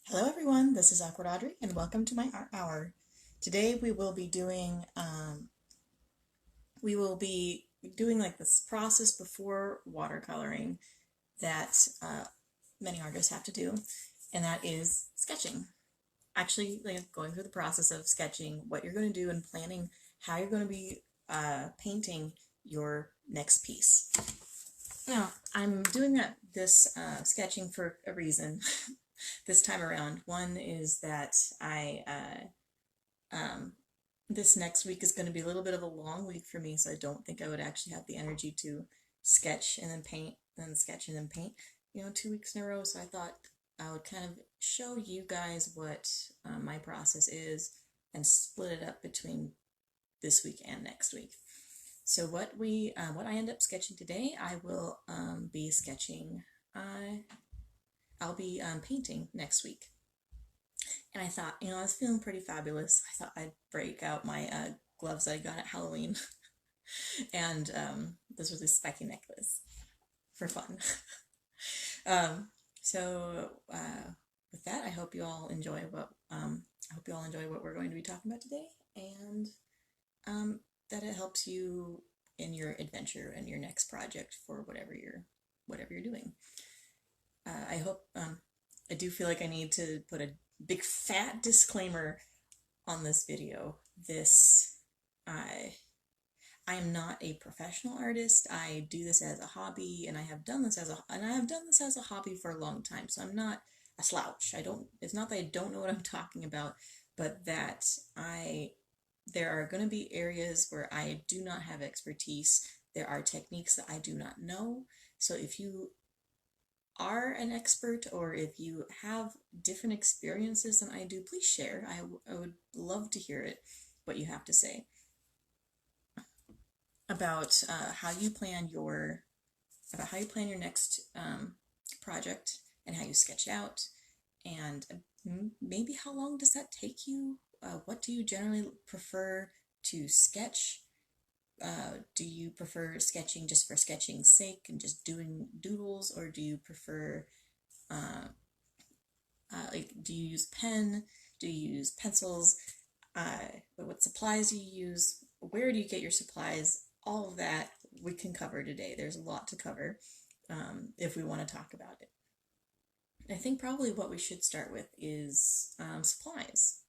Hello everyone, this is Awkward Audrey and welcome to my art hour. Today we will be doing like this process before watercoloring that many artists have to do, and that is sketching. Actually, like going through the process of sketching what you're going to do and planning how you're going to be painting your next piece. Now, I'm doing this sketching for a reason this time around. One is that um, this next week is going to be a little bit of a long week for me, so I don't think I would actually have the energy to sketch and then paint, then sketch and then paint, 2 weeks in a row. So I thought I would kind of show you guys what my process is and split it up between this week and next week. So what I end up sketching today, I will be sketching. I'll be painting next week. And I thought, I was feeling pretty fabulous. I thought I'd break out my gloves I got at Halloween and this was a spiky necklace for fun. So with that, I hope you all enjoy what we're going to be talking about today, and that it helps you in your adventure and your next project for whatever you're doing. I hope I do feel like I need to put a big fat disclaimer on this video. I am not a professional artist. I do this as a hobby, and I have done this as a hobby for a long time. So I'm not a slouch. It's not that I don't know what I'm talking about, but that there are going to be areas where I do not have expertise. There are techniques that I do not know. So if you are an expert, or if you have different experiences than I do, please share. I would love to hear what you have to say about how you plan your next project, and how you sketch out, and maybe how long does that take you? What do you generally prefer to sketch? Do you prefer sketching just for sketching's sake and just doing doodles, or do you prefer do you use pen? Do you use pencils? What supplies do you use? Where do you get your supplies? All of that we can cover today. There's a lot to cover if we want to talk about it. I think probably what we should start with is supplies.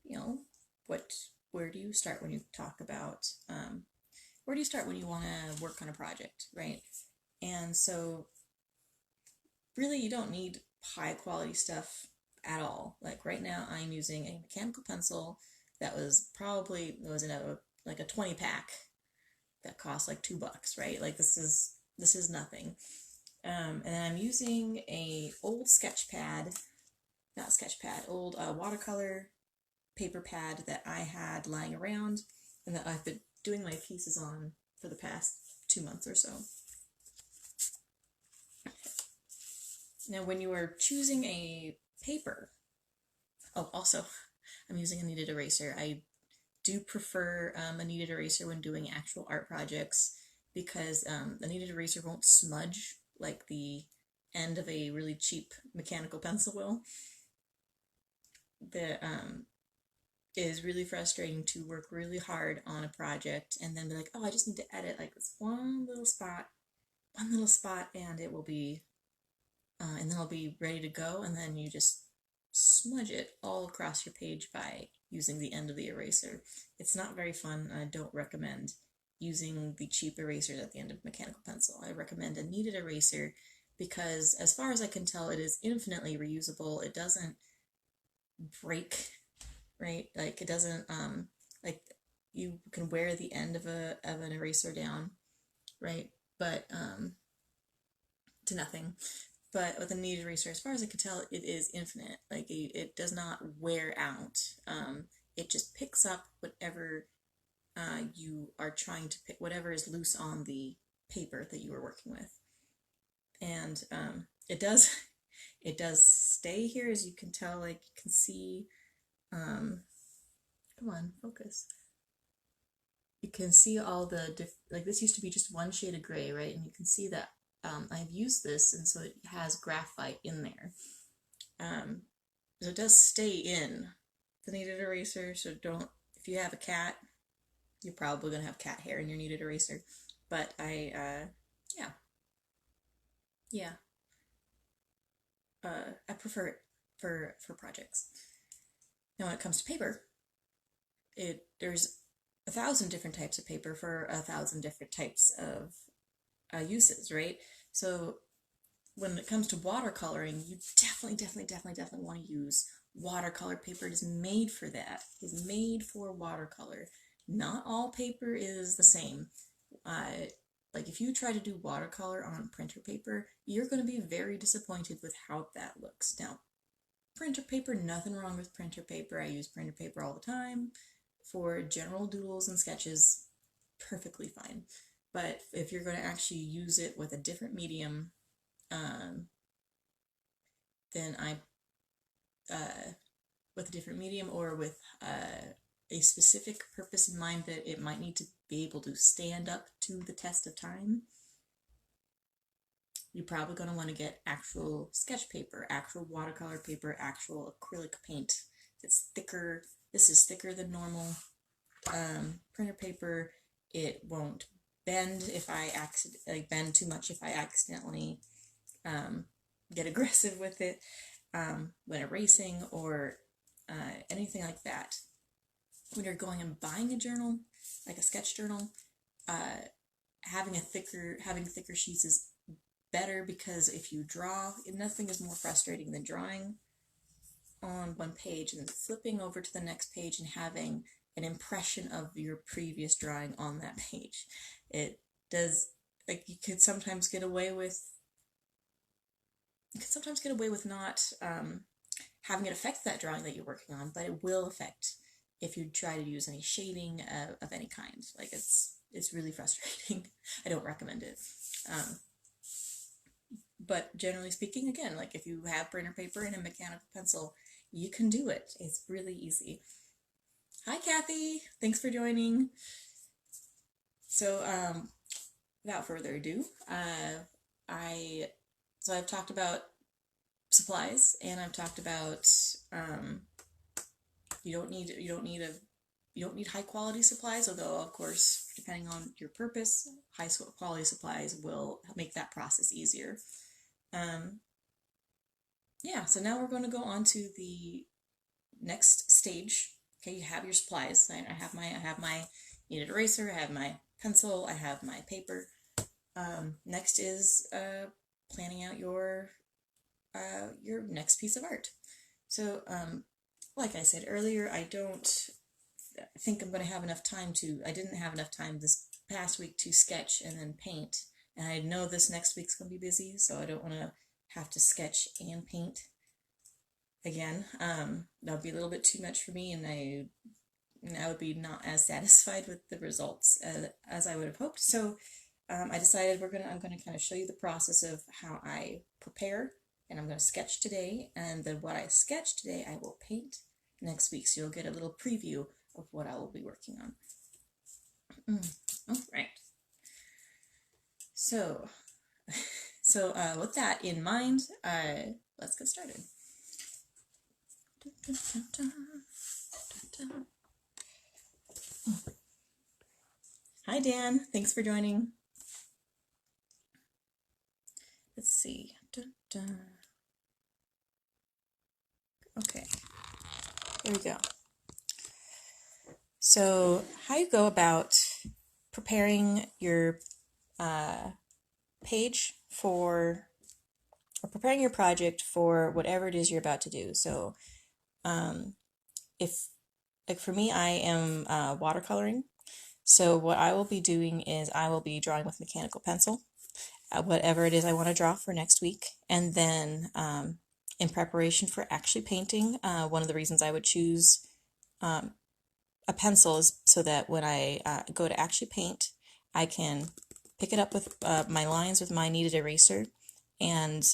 You know, what where do you start when you talk about where do you start when you want to work on a project, right? And so really you don't need high quality stuff at all. Like right now I'm using a mechanical pencil that was in a 20 pack that cost like $2, right? Like this is nothing. And then I'm using a old old watercolor paper pad that I had lying around and that I've been doing my pieces on for the past 2 months or so. Now, when you are choosing a paper, oh, also, I'm using a kneaded eraser. I do prefer a kneaded eraser when doing actual art projects, because a kneaded eraser won't smudge like the end of a really cheap mechanical pencil will. It is really frustrating to work really hard on a project and then be like, oh, I just need to edit like this one little spot, and it will be, and then I'll be ready to go, and then you just smudge it all across your page by using the end of the eraser. It's not very fun, and I don't recommend using the cheap erasers at the end of mechanical pencil. I recommend a kneaded eraser because, as far as I can tell, it is infinitely reusable. It doesn't break, right? Like it doesn't like you can wear the end of an eraser down, right? But to nothing. But with a kneaded eraser, as far as I can tell, it is infinite. Like it does not wear out. It just picks up whatever you are trying to pick, whatever is loose on the paper that you are working with, and it does it does stay here, as you can tell. Like you can see, come on, focus. You can see all the like this used to be just one shade of gray, right? And you can see that I've used this, and so it has graphite in there. Um, So it does stay in the kneaded eraser, so don't, if you have a cat, you're probably going to have cat hair in your kneaded eraser. But yeah, yeah, I prefer it for projects. Now, when it comes to paper, there's 1,000 different types of paper for 1,000 different types of uses, right? So when it comes to watercoloring, you definitely want to use watercolor paper. It is made for that. It is made for watercolor. Not all paper is the same. Like if you try to do watercolor on printer paper, you're going to be very disappointed with how that looks. Now, printer paper, nothing wrong with printer paper. I use printer paper all the time for general doodles and sketches, perfectly fine. But if you're going to actually use it with a different medium, then with a different medium or with a specific purpose in mind that it might need to be able to stand up to the test of time, you're probably going to want to get actual sketch paper, actual watercolor paper, actual acrylic paint. It's thicker. This is thicker than normal printer paper. It won't bend if I bend too much if I accidentally get aggressive with it when erasing or anything like that. When you're going and buying a journal, like a sketch journal, having thicker sheets is better, because if you draw, nothing is more frustrating than drawing on one page and then flipping over to the next page and having an impression of your previous drawing on that page. It does, like, you could sometimes get away with not having it affect that drawing that you're working on, but it will affect if you try to use any shading of any kind. Like, it's really frustrating. I don't recommend it. But generally speaking, again, like if you have printer paper and a mechanical pencil, you can do it. It's really easy. Hi, Kathy. Thanks for joining. So, without further ado, I've talked about supplies, and I've talked about you don't need high quality supplies, although of course, depending on your purpose, high quality supplies will make that process easier. Yeah, so now we're going to go on to the next stage. Okay, you have your supplies. I have my kneaded eraser, I have my pencil, I have my paper. Next is planning out your next piece of art. So, like I said earlier, I don't think I'm going to have enough time I didn't have enough time this past week to sketch and then paint. And I know this next week's going to be busy, so I don't want to have to sketch and paint again. That would be a little bit too much for me, and I would be not as satisfied with the results as I would have hoped. So I decided I'm going to kind of show you the process of how I prepare, and I'm going to sketch today, and then what I sketch today I will paint next week, so you'll get a little preview of what I will be working on. All right. So with that in mind, let's get started. Hi, Dan. Thanks for joining. Let's see. Okay. Here we go. So, how you go about preparing your page or preparing your project for whatever it is you're about to do. So, if, like for me, I am watercoloring. So what I will be doing is I will be drawing with mechanical pencil, whatever it is I want to draw for next week. And then in preparation for actually painting, one of the reasons I would choose a pencil is so that when I go to actually paint, I can pick it up with my lines with my kneaded eraser, and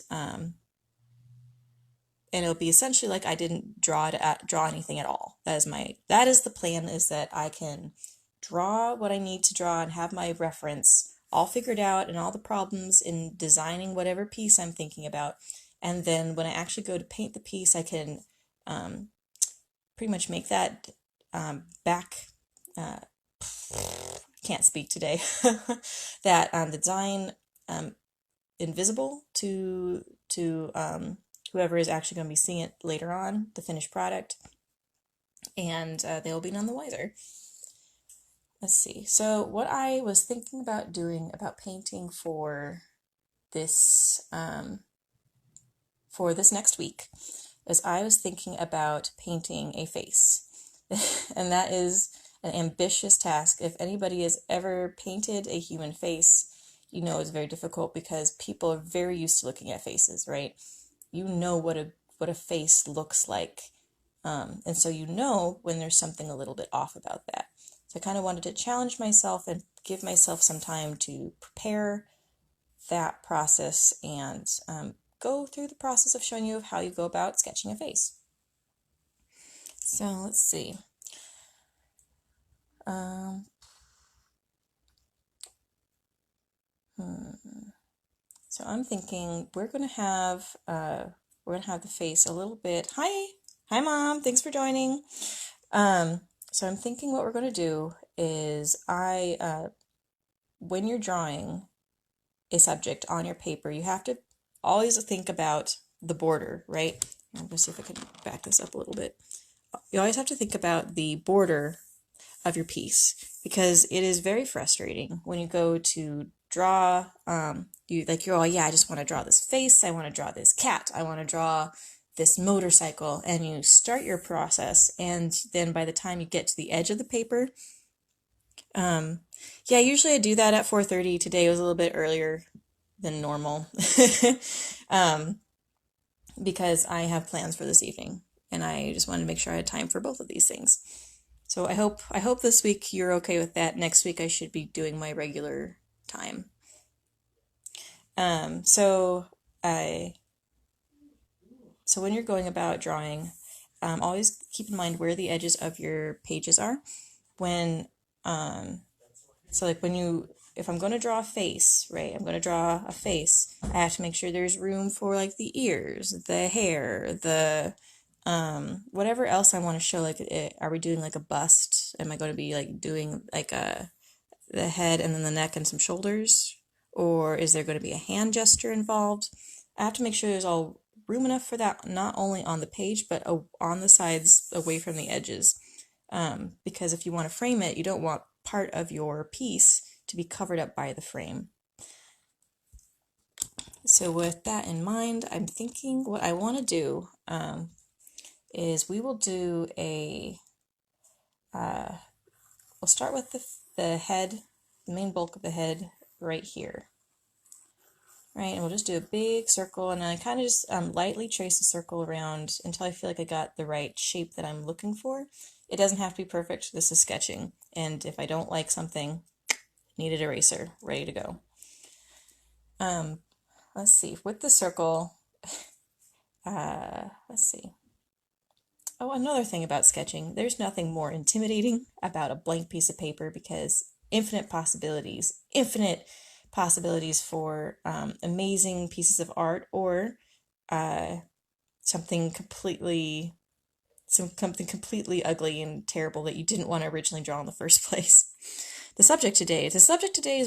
it'll be essentially like I didn't draw anything at all. That is the plan, is that I can draw what I need to draw and have my reference all figured out and all the problems in designing whatever piece I'm thinking about. And then when I actually go to paint the piece, I can pretty much make that back, can't speak today, that design invisible to whoever is actually going to be seeing it later on, the finished product, and they'll be none the wiser. Let's see. So what I was thinking about doing about painting for this next week is I was thinking about painting a face. And that is an ambitious task. If anybody has ever painted a human face, you know it's very difficult because people are very used to looking at faces, right? You know what a face looks like. And so you know when there's something a little bit off about that. So I kind of wanted to challenge myself and give myself some time to prepare that process and go through the process of showing you how you go about sketching a face. So let's see. So I'm thinking we're gonna have the face a little bit. Hi, Mom. Thanks for joining. So I'm thinking what we're gonna do is when you're drawing a subject on your paper, you have to always think about the border, right? I'm gonna see if I can back this up a little bit. You always have to think about the border of your piece because it is very frustrating when you go to draw. You're all, yeah, I just want to draw this face. I want to draw this cat. I want to draw this motorcycle, and you start your process, and then by the time you get to the edge of the paper, yeah, usually I do that at 4:30. Today was a little bit earlier than normal, because I have plans for this evening, and I just wanted to make sure I had time for both of these things. So I hope this week you're okay with that. Next week I should be doing my regular time. So when you're going about drawing, always keep in mind where the edges of your pages are. If I'm going to draw a face, right, I'm going to draw a face, I have to make sure there's room for like the ears, the hair, the whatever else I want to show. Like, are we doing like a bust? Am I going to be like doing like the head and then the neck and some shoulders? Or is there going to be a hand gesture involved? I have to make sure there's all room enough for that, not only on the page, but on the sides away from the edges. Because if you want to frame it, you don't want part of your piece to be covered up by the frame. So with that in mind, I'm thinking what I want to do is we will do we'll start with the head, the main bulk of the head right here. Right, and we'll just do a big circle, and I kind of just lightly trace a circle around until I feel like I got the right shape that I'm looking for. It doesn't have to be perfect. This is sketching, and if I don't like something, need an eraser, ready to go. Let's see, with the circle, let's see. Oh, another thing about sketching, there's nothing more intimidating about a blank piece of paper because infinite possibilities for amazing pieces of art or something completely ugly and terrible that you didn't want to originally draw in the first place. The subject today is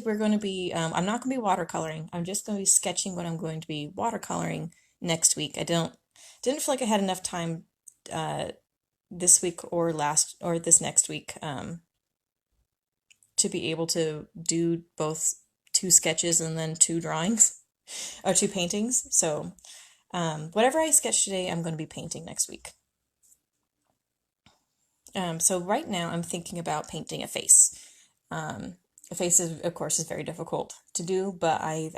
we're going to be, I'm not going to be watercoloring. I'm just going to be sketching what I'm going to be watercoloring next week. I didn't feel like I had enough time this week or this next week to be able to do both 2 sketches and then 2 drawings or 2 paintings. So whatever I sketch today, I'm going to be painting next week. So right now I'm thinking about painting a face. A face of course is very difficult to do, but I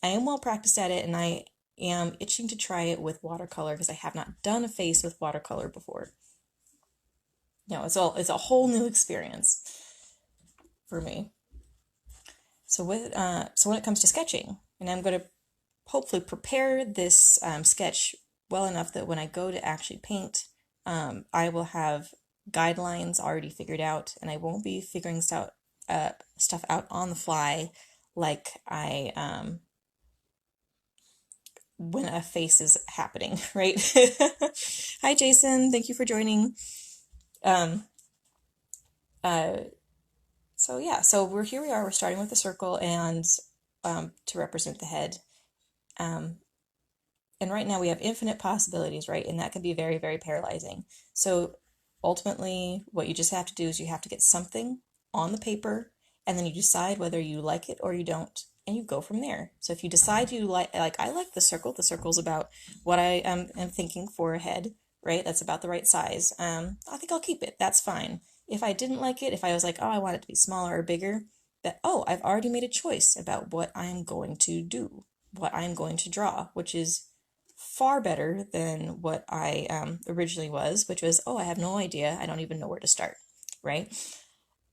am well practiced at it, and I am itching to try it with watercolor because I have not done a face with watercolor before. No, it's a whole new experience for me. So when it comes to sketching, and I'm going to hopefully prepare this sketch well enough that when I go to actually paint, I will have guidelines already figured out, and I won't be figuring stuff out on the fly like when a face is happening, right? Hi, Jason. Thank you for joining. Um, uh, so yeah, so here we are. We're starting with the circle and to represent the head. Um, and right now we have infinite possibilities, right? And that can be very, very paralyzing. So ultimately, what you just have to do is you have to get something on the paper, and then you decide whether you like it or you don't, and you go from there. So if you decide you like I like the circle. The circle's about what I am thinking for a head, right? That's about the right size. I think I'll keep it. That's fine. If I didn't like it, if I was like, oh, I want it to be smaller or bigger, that I've already made a choice about what I'm going to do, what I'm going to draw, which is far better than what I originally was, which was, oh, I have no idea. I don't even know where to start, right?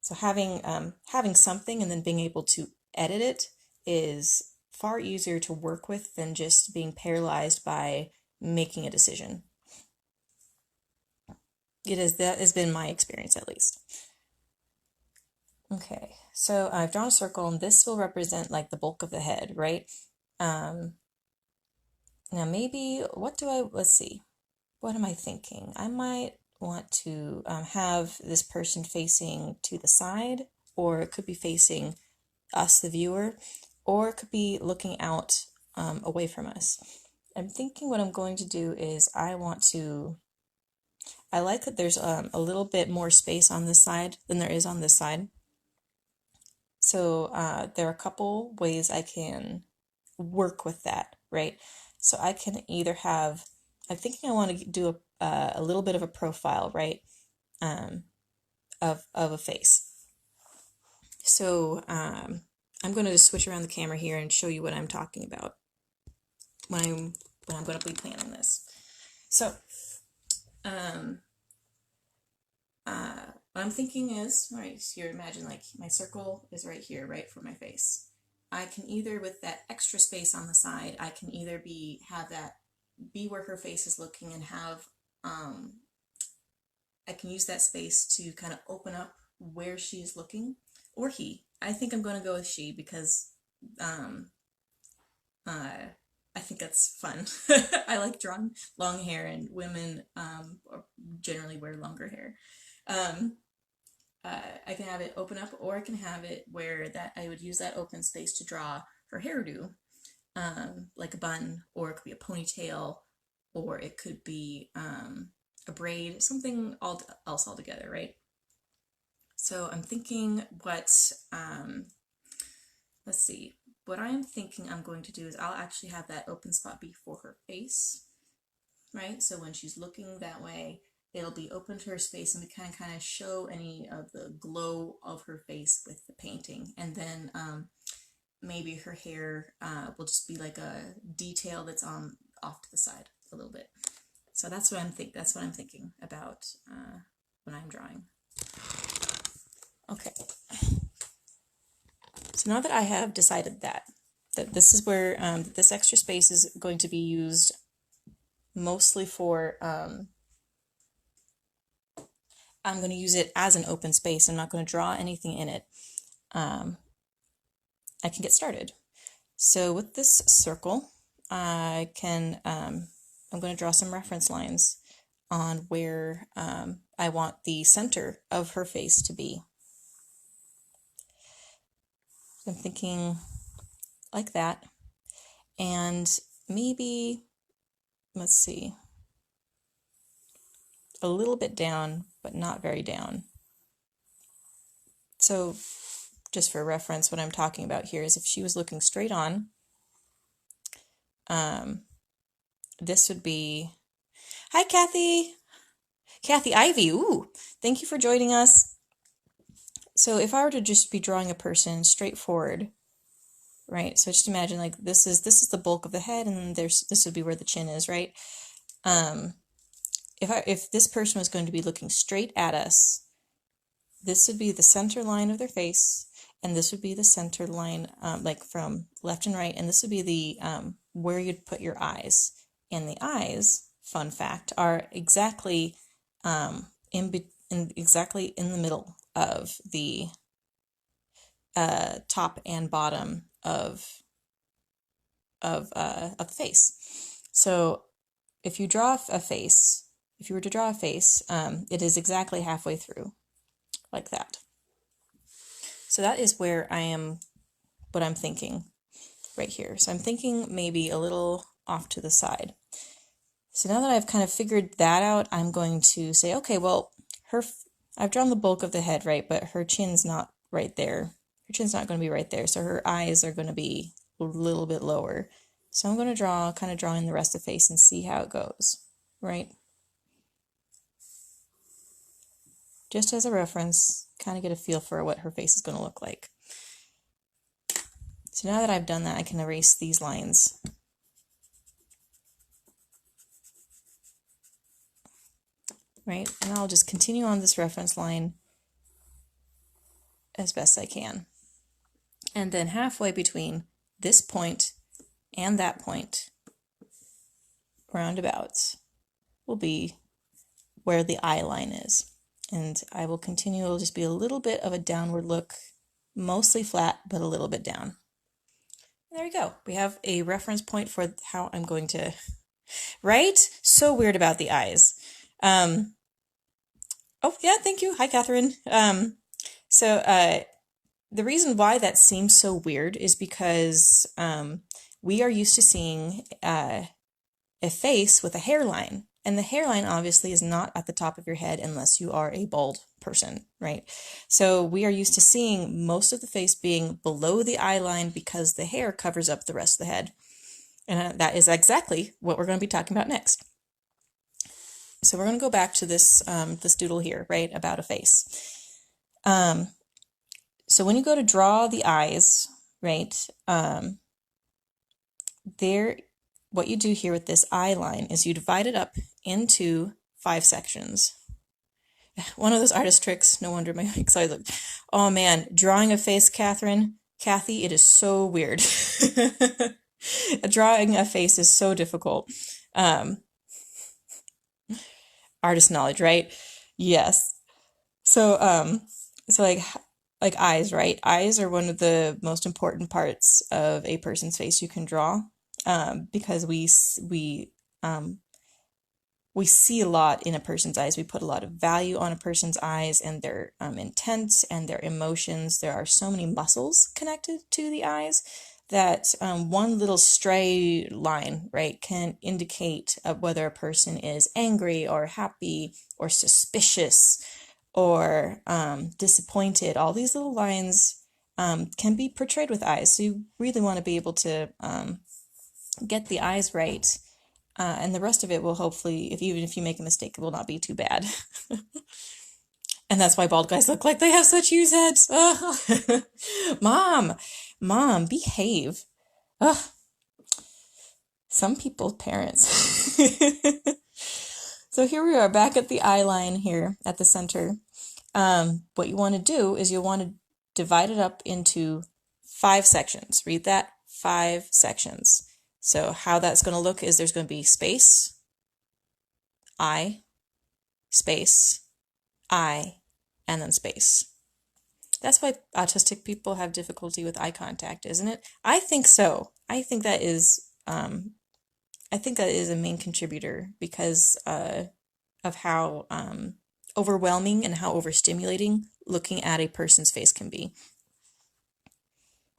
So having something and then being able to edit it is far easier to work with than just being paralyzed by making a decision. That has been my experience at least. Okay, so I've drawn a circle and this will represent like the bulk of the head, right? Um, Now maybe, let's see, what am I thinking? I might want to have this person facing to the side, or it could be facing us, the viewer, or it could be looking out away from us. I'm thinking what I'm going to do is I like that there's a little bit more space on this side than there is on this side. So there are a couple ways I can work with that, right? So I can either I'm thinking I want to do a little bit of a profile, right, of a face. So I'm going to just switch around the camera here and show you what I'm talking about when I'm going to be planning this. So what I'm thinking is, all right, so you imagine like my circle is right here, right, for my face. I can either, with that extra space on the side, I can either have that be where her face is looking and have I can use that space to kind of open up where she's looking, or he. I think I'm going to go with she because um, I think that's fun. I like drawing long hair, and women generally wear longer hair. Um, I can have it open up, or I can have it where that I would use that open space to draw her hairdo, like a bun, or it could be a ponytail, or it could be a braid, something else altogether, right? So I'm thinking let's see, what I'm thinking I'm going to do is I'll actually have that open spot be for her face, right? So when she's looking that way, it'll be open to her space and we can kind of show any of the glow of her face with the painting. And then maybe her hair will just be like a detail that's on off to the side a little bit. So that's what I'm thinking about when I'm drawing. Okay. So now that I have decided that this is where this extra space is going to be used mostly for, I'm going to use it as an open space. I'm not going to draw anything in it. I can get started. So with this circle, I'm going to draw some reference lines on where I want the center of her face to be. I'm thinking like that. And maybe, let's see, a little bit down, but not very down. So just for reference, what I'm talking about here is if she was looking straight on, this would be, hi, Kathy. Kathy Ivy, ooh, thank you for joining us. So if I were to just be drawing a person straight forward, right? So just imagine like this is the bulk of the head, and this would be where the chin is, right? If this person was going to be looking straight at us, this would be the center line of their face, and this would be the center line, like from left and right, and this would be the where you'd put your eyes. And the eyes, fun fact, are exactly exactly in the middle of the top and bottom of the face. So if you draw a face, if you were to draw a face, it is exactly halfway through, like that. So that is where I am, what I'm thinking right here. So I'm thinking maybe a little off to the side. So now that I've kind of figured that out, I'm going to say, okay, well, I've drawn the bulk of the head, right? But her chin's not right there. Her chin's not going to be right there. So her eyes are going to be a little bit lower. So I'm going to kind of draw in the rest of the face and see how it goes, right? Just as a reference, kind of get a feel for what her face is going to look like. So now that I've done that, I can erase these lines. Right? And I'll just continue on this reference line as best I can. And then halfway between this point and that point, roundabouts, will be where the eye line is. And I will continue, it'll just be a little bit of a downward look, mostly flat, but a little bit down. And there we go. We have a reference point for how I'm going to, right? So weird about the eyes. Oh, yeah, thank you. Hi, Catherine. The reason why that seems so weird is because we are used to seeing a face with a hairline. And the hairline obviously is not at the top of your head unless you are a bald person, right? So we are used to seeing most of the face being below the eye line because the hair covers up the rest of the head. And that is exactly what we're going to be talking about next. So we're going to go back to this this doodle here, right, about a face. So when you go to draw the eyes, right, what you do here with this eye line is you divide it up into 5 sections. One of those artist tricks, no wonder my excited look. Oh man, drawing a face, Kathy, it is so weird. Drawing a face is so difficult. Artist knowledge, right? Yes. So like eyes, right? Eyes are one of the most important parts of a person's face you can draw, because we see a lot in a person's eyes. We put a lot of value on a person's eyes and their intent and their emotions. There are so many muscles connected to the eyes that one little stray line, right, can indicate whether a person is angry or happy or suspicious or disappointed. All these little lines can be portrayed with eyes. So you really want to be able to get the eyes right. And the rest of it will hopefully, even if you make a mistake, it will not be too bad. And that's why bald guys look like they have such huge heads. Mom, behave. Ugh. Some people's parents. So here we are back at the eye line here at the center. What you want to do is you'll want to divide it up into 5 sections. Read that, 5 sections. So how that's going to look is there's going to be space, eye, space, eye, and then space. That's why autistic people have difficulty with eye contact, isn't it? I think so. I think that is a main contributor because of how overwhelming and how overstimulating looking at a person's face can be.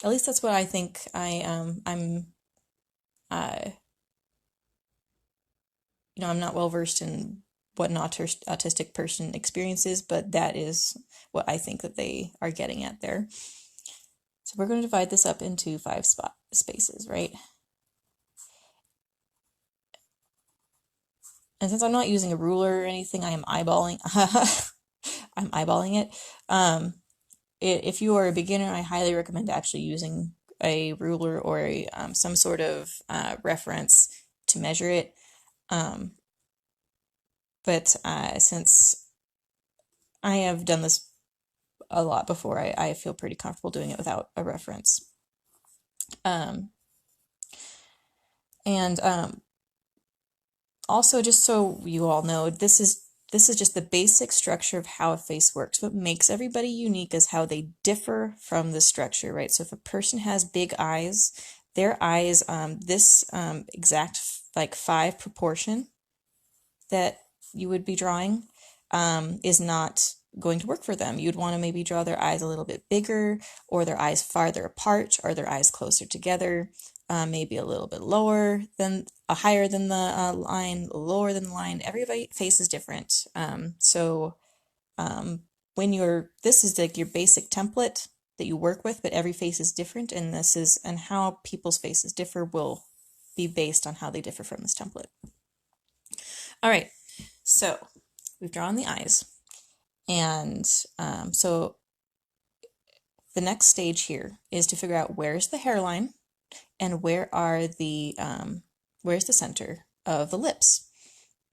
At least that's what I think. I'm not well versed in what an autistic person experiences, but that is what I think that they are getting at there. So we're going to divide this up into 5 spaces, right? And since I'm not using a ruler or anything, I am eyeballing. I'm eyeballing it. If you are a beginner, I highly recommend actually using a ruler or some sort of reference to measure it. But since I have done this a lot before, I feel pretty comfortable doing it without a reference. Also, just so you all know, this is just the basic structure of how a face works. What makes everybody unique is how they differ from the structure, right? So if a person has big eyes, their eyes, this exact like 5 proportion that you would be drawing is not going to work for them. You'd want to maybe draw their eyes a little bit bigger, or their eyes farther apart, or their eyes closer together, maybe a little bit lower than, higher than the line, lower than the line. Everybody's face is different. This is like your basic template that you work with, but every face is different, and how people's faces differ will be based on how they differ from this template. All right, so we've drawn the eyes, and so the next stage here is to figure out where's the hairline and where's the center of the lips.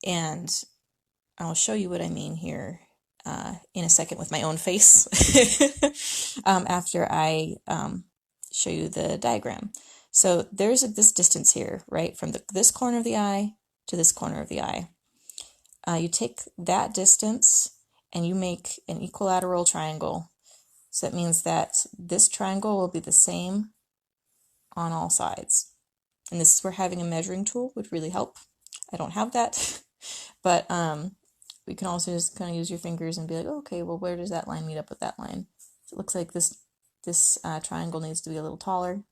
And I'll show you what I mean here in a second with my own face after I show you the diagram. So there's this distance here, right, from this corner of the eye to this corner of the eye. You take that distance and you make an equilateral triangle. So that means that this triangle will be the same on all sides. And this is where having a measuring tool would really help. I don't have that, but we can also just kind of use your fingers and be like, oh, okay, well, where does that line meet up with that line? So it looks like this triangle needs to be a little taller,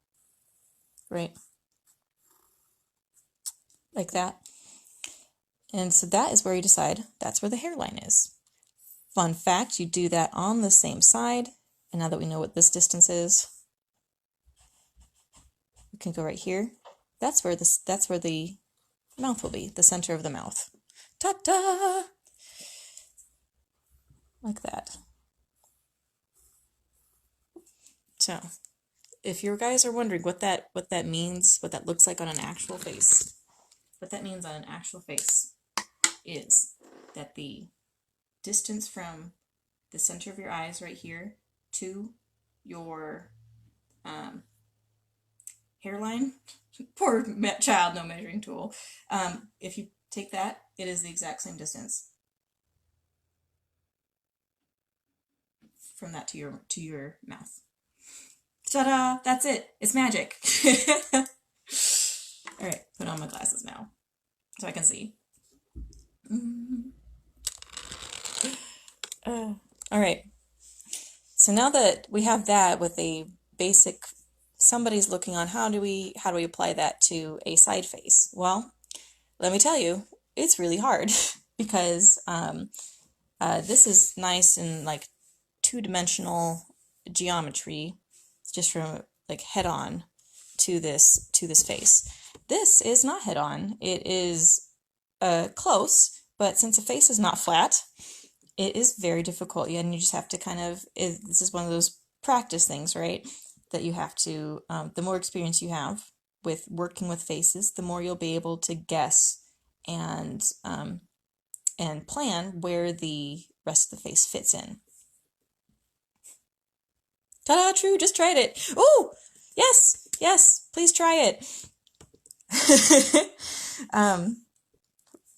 right? Like that. And so that is where you decide that's where the hairline is. Fun fact, you do that on the same side. And now that we know what this distance is, we can go right here. That's where the mouth will be, the center of the mouth. Ta-da! Like that. So, if you guys are wondering what that means, what that looks like on an actual face, what that means on an actual face is that the distance from the center of your eyes right here to your hairline, poor child, no measuring tool, if you take that, it is the exact same distance from that to your mouth. Ta-da! That's it. It's magic. All right, put on my glasses now so I can see. All right. So now that we have that with a basic, somebody's looking on how do we apply that to a side face? Well, let me tell you, it's really hard because this is nice in like two-dimensional geometry, just from like head on to this face. This is not head on. It is close, but since a face is not flat, it is very difficult. And you just have to this is one of those practice things, right? That you have to, the more experience you have with working with faces, the more you'll be able to guess and plan where the rest of the face fits in. Ta-da, true, just tried it. Oh, yes, please try it.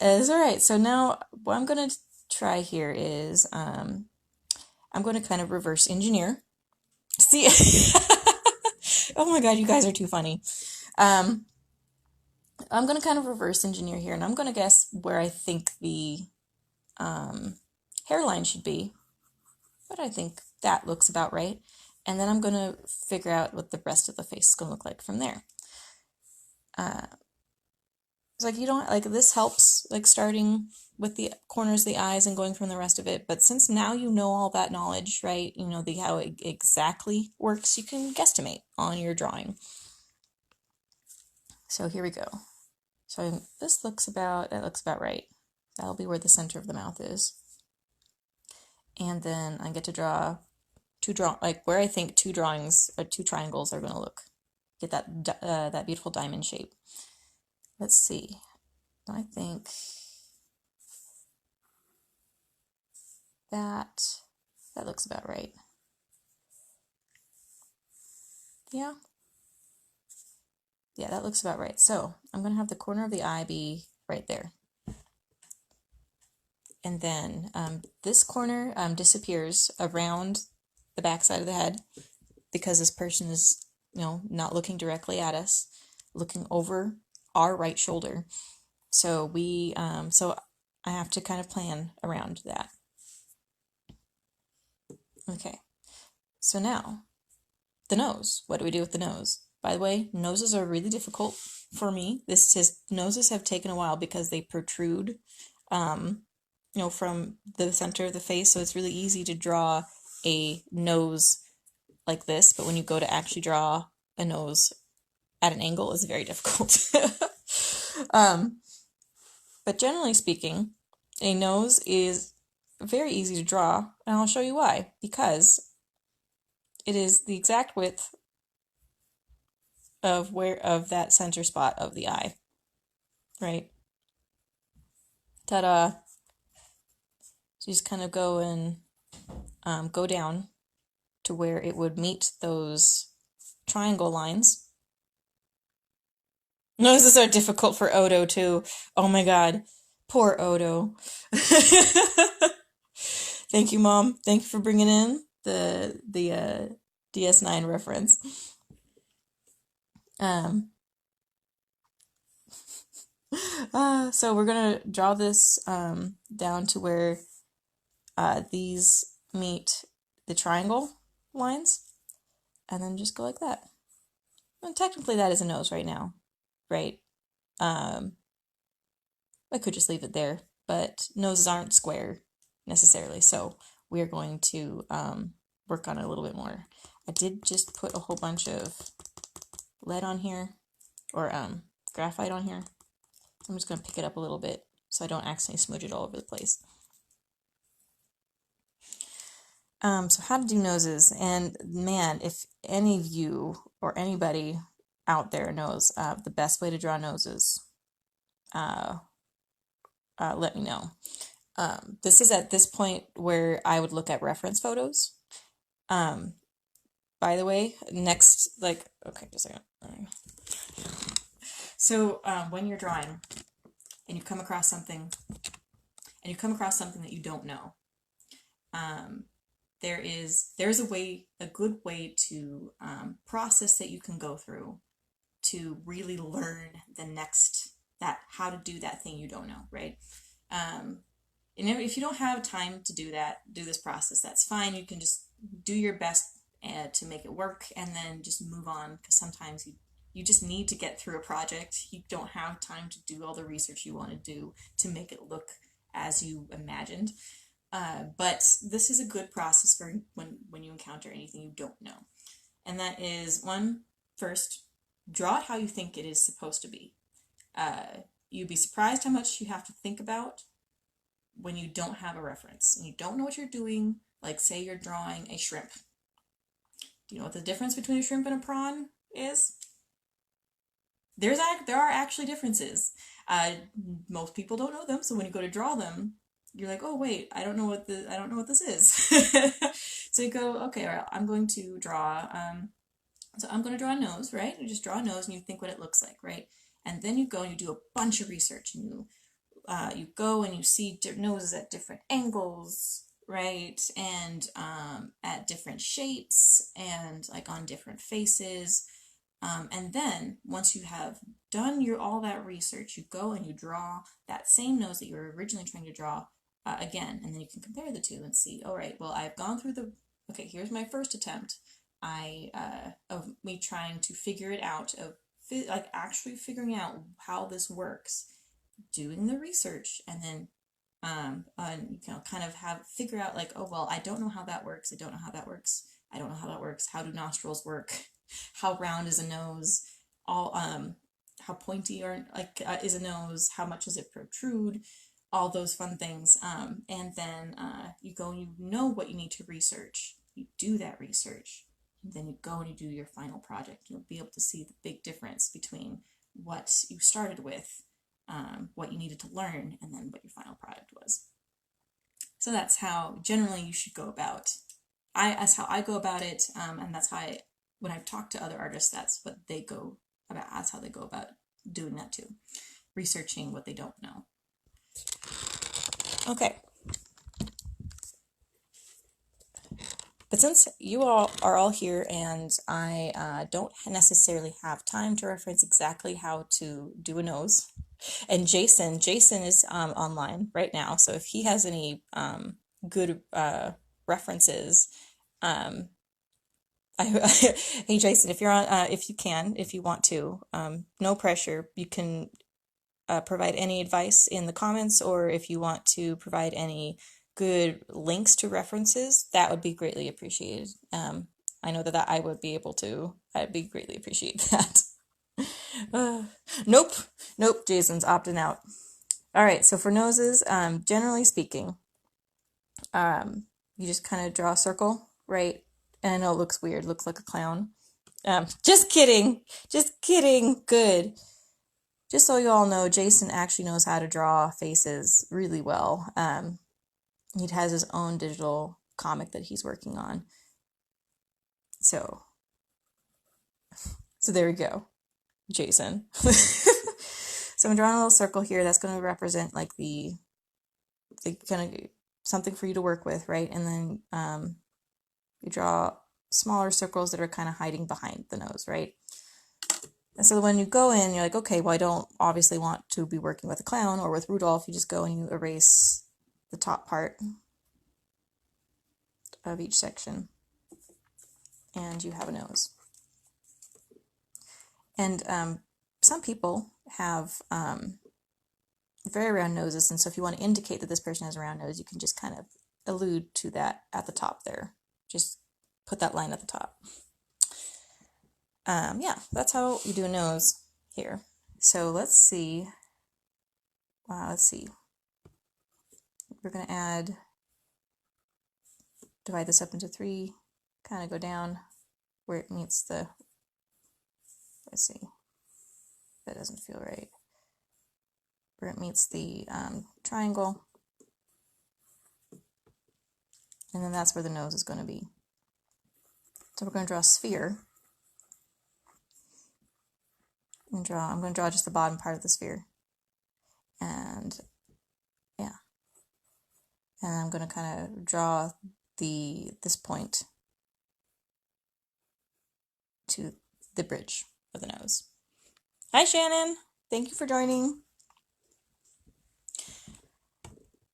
It's all right. So now what I'm going to try here is I'm going to kind of reverse engineer. See, oh my God, you guys are too funny. I'm going to kind of reverse engineer here, and I'm going to guess where I think the hairline should be. But I think that looks about right. And then I'm going to figure out what the rest of the face is going to look like from there. It's like this helps, like starting with the corners of the eyes and going from the rest of it. But since now you know all that knowledge, right? You know how it exactly works, you can guesstimate on your drawing. So here we go. So that looks about right. That'll be where the center of the mouth is. And then I get to draw where I think two triangles are going to look. Get that beautiful diamond shape. Let's see. I think that looks about right. Yeah. Yeah, that looks about right. So I'm going to have the corner of the eye be right there. And then this corner disappears around the back side of the head because this person is, not looking directly at us, looking over our right shoulder. So I have to kind of plan around that. Okay, so now the nose. What do we do with the nose? By the way, noses are really difficult for me. Noses have taken a while because they protrude, from the center of the face. So it's really easy to draw a nose like this, but when you go to actually draw a nose at an angle, it's very difficult. But generally speaking, a nose is very easy to draw, and I'll show you why. Because it is the exact width of that center spot of the eye, right? Ta-da! So you just kind of go and go down to where it would meet those triangle lines. Noses are difficult for Odo too. Oh my god, poor Odo. Thank you, Mom. Thank you for bringing in the DS9 reference. So we're gonna draw this down to where these meet the triangle lines, and then just go like that. And technically that is a nose right now, right? I could just leave it there, but noses aren't square necessarily, so we are going to work on it a little bit more. I did just put a whole bunch of lead on here, or graphite on here. I'm just going to pick it up a little bit so I don't accidentally smudge it all over the place. So how to do noses, and man, if any of you or anybody out there knows the best way to draw noses, let me know. This is at this point where I would look at reference photos. By the way, next, okay, just a second. So when you're drawing and you come across something that you don't know, there's a good way to process that you can go through to really learn how to do that thing you don't know, right? And if you don't have time to do this process, that's fine. You can just do your best to make it work and then just move on, because sometimes you just need to get through a project. You don't have time to do all the research you want to do to make it look as you imagined. But this is a good process for when you encounter anything you don't know. And that is, first, draw it how you think it is supposed to be. You'd be surprised how much you have to think about when you don't have a reference and you don't know what you're doing. Like, say you're drawing a shrimp. Do you know what the difference between a shrimp and a prawn is? There are actually differences. Most people don't know them, so when you go to draw them, you're like, oh wait, I don't know what this is. So you go, okay, all right, I'm going to draw a nose, right? You just draw a nose and you think what it looks like, right? And then you go and you do a bunch of research, and you go and you see noses at different angles, right? And at different shapes, and like on different faces. And then once you have done all that research, you go and you draw that same nose that you were originally trying to draw again, and then you can compare the two and see, all right, well, I've gone through okay, here's my first attempt of me trying to figure it out, actually figuring out how this works, doing the research, and then kind of figure out like, oh well, I don't know how that works. I don't know how that works. I don't know how that works. How do nostrils work? How round is a nose? How pointy is a nose? How much does it protrude? All those fun things. And then you go and you know what you need to research. You do that research. And then you go and you do your final project. You'll be able to see the big difference between what you started with, what you needed to learn, and then what your final product was. So that's how generally you should go about. That's how I go about it, and that's how when I've talked to other artists, that's what they go about. That's how they go about doing that too, researching what they don't know. Okay. But since you all are all here and I don't necessarily have time to reference exactly how to do a nose, And Jason is online right now. So if he has any good references, um, I, hey Jason, if you're on, if you want to, no pressure. You can provide any advice in the comments, or if you want to provide any good links to references, that would be greatly appreciated. I know that I would be able to. I'd be greatly appreciate that. Uh, nope, nope. Jason's opting out. All right. So for noses, generally speaking, you just kind of draw a circle, right? And I know it looks weird. Looks like a clown. Just kidding. Just kidding. Good. Just so you all know, Jason actually knows how to draw faces really well. He has his own digital comic that he's working on. So there we go, Jason. So I'm drawing a little circle here that's going to represent like the kind of something for you to work with, right? And then you draw smaller circles that are kind of hiding behind the nose, right? And so when you go in, you're like, okay, well, I don't obviously want to be working with a clown or with Rudolph. You just go and you erase the top part of each section, and you have a nose. And some people have very round noses, and so if you want to indicate that this person has a round nose, you can just kind of allude to that at the top there. Just put that line at the top. Yeah, that's how you do a nose here. So let's see. Wow, let's see. We're going to divide this up into 3, kind of go down where it meets the, let's see, that doesn't feel right, where it meets the triangle, and then that's where the nose is going to be. So we're going to draw a sphere, and I'm going to draw just the bottom part of the sphere, and yeah, and I'm going to kind of draw this point to the bridge of the nose. Hi Shannon, thank you for joining.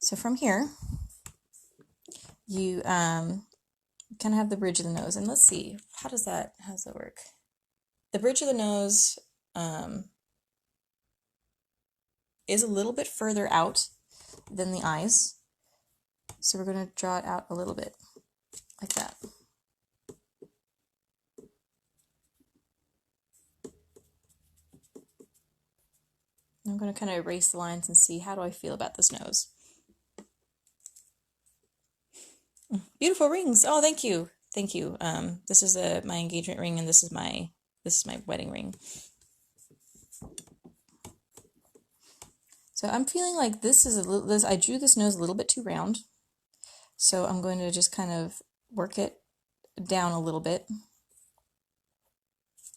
So from here, you kind of have the bridge of the nose, and let's see, how does that work? The bridge of the nose is a little bit further out than the eyes, so we're going to draw it out a little bit, like that. I'm going to kind of erase the lines and see, how do I feel about this nose? Beautiful rings. Oh, thank you. Thank you. This is my engagement ring, and this is my wedding ring. So I'm feeling like this is I drew this nose a little bit too round. So I'm going to just kind of work it down a little bit,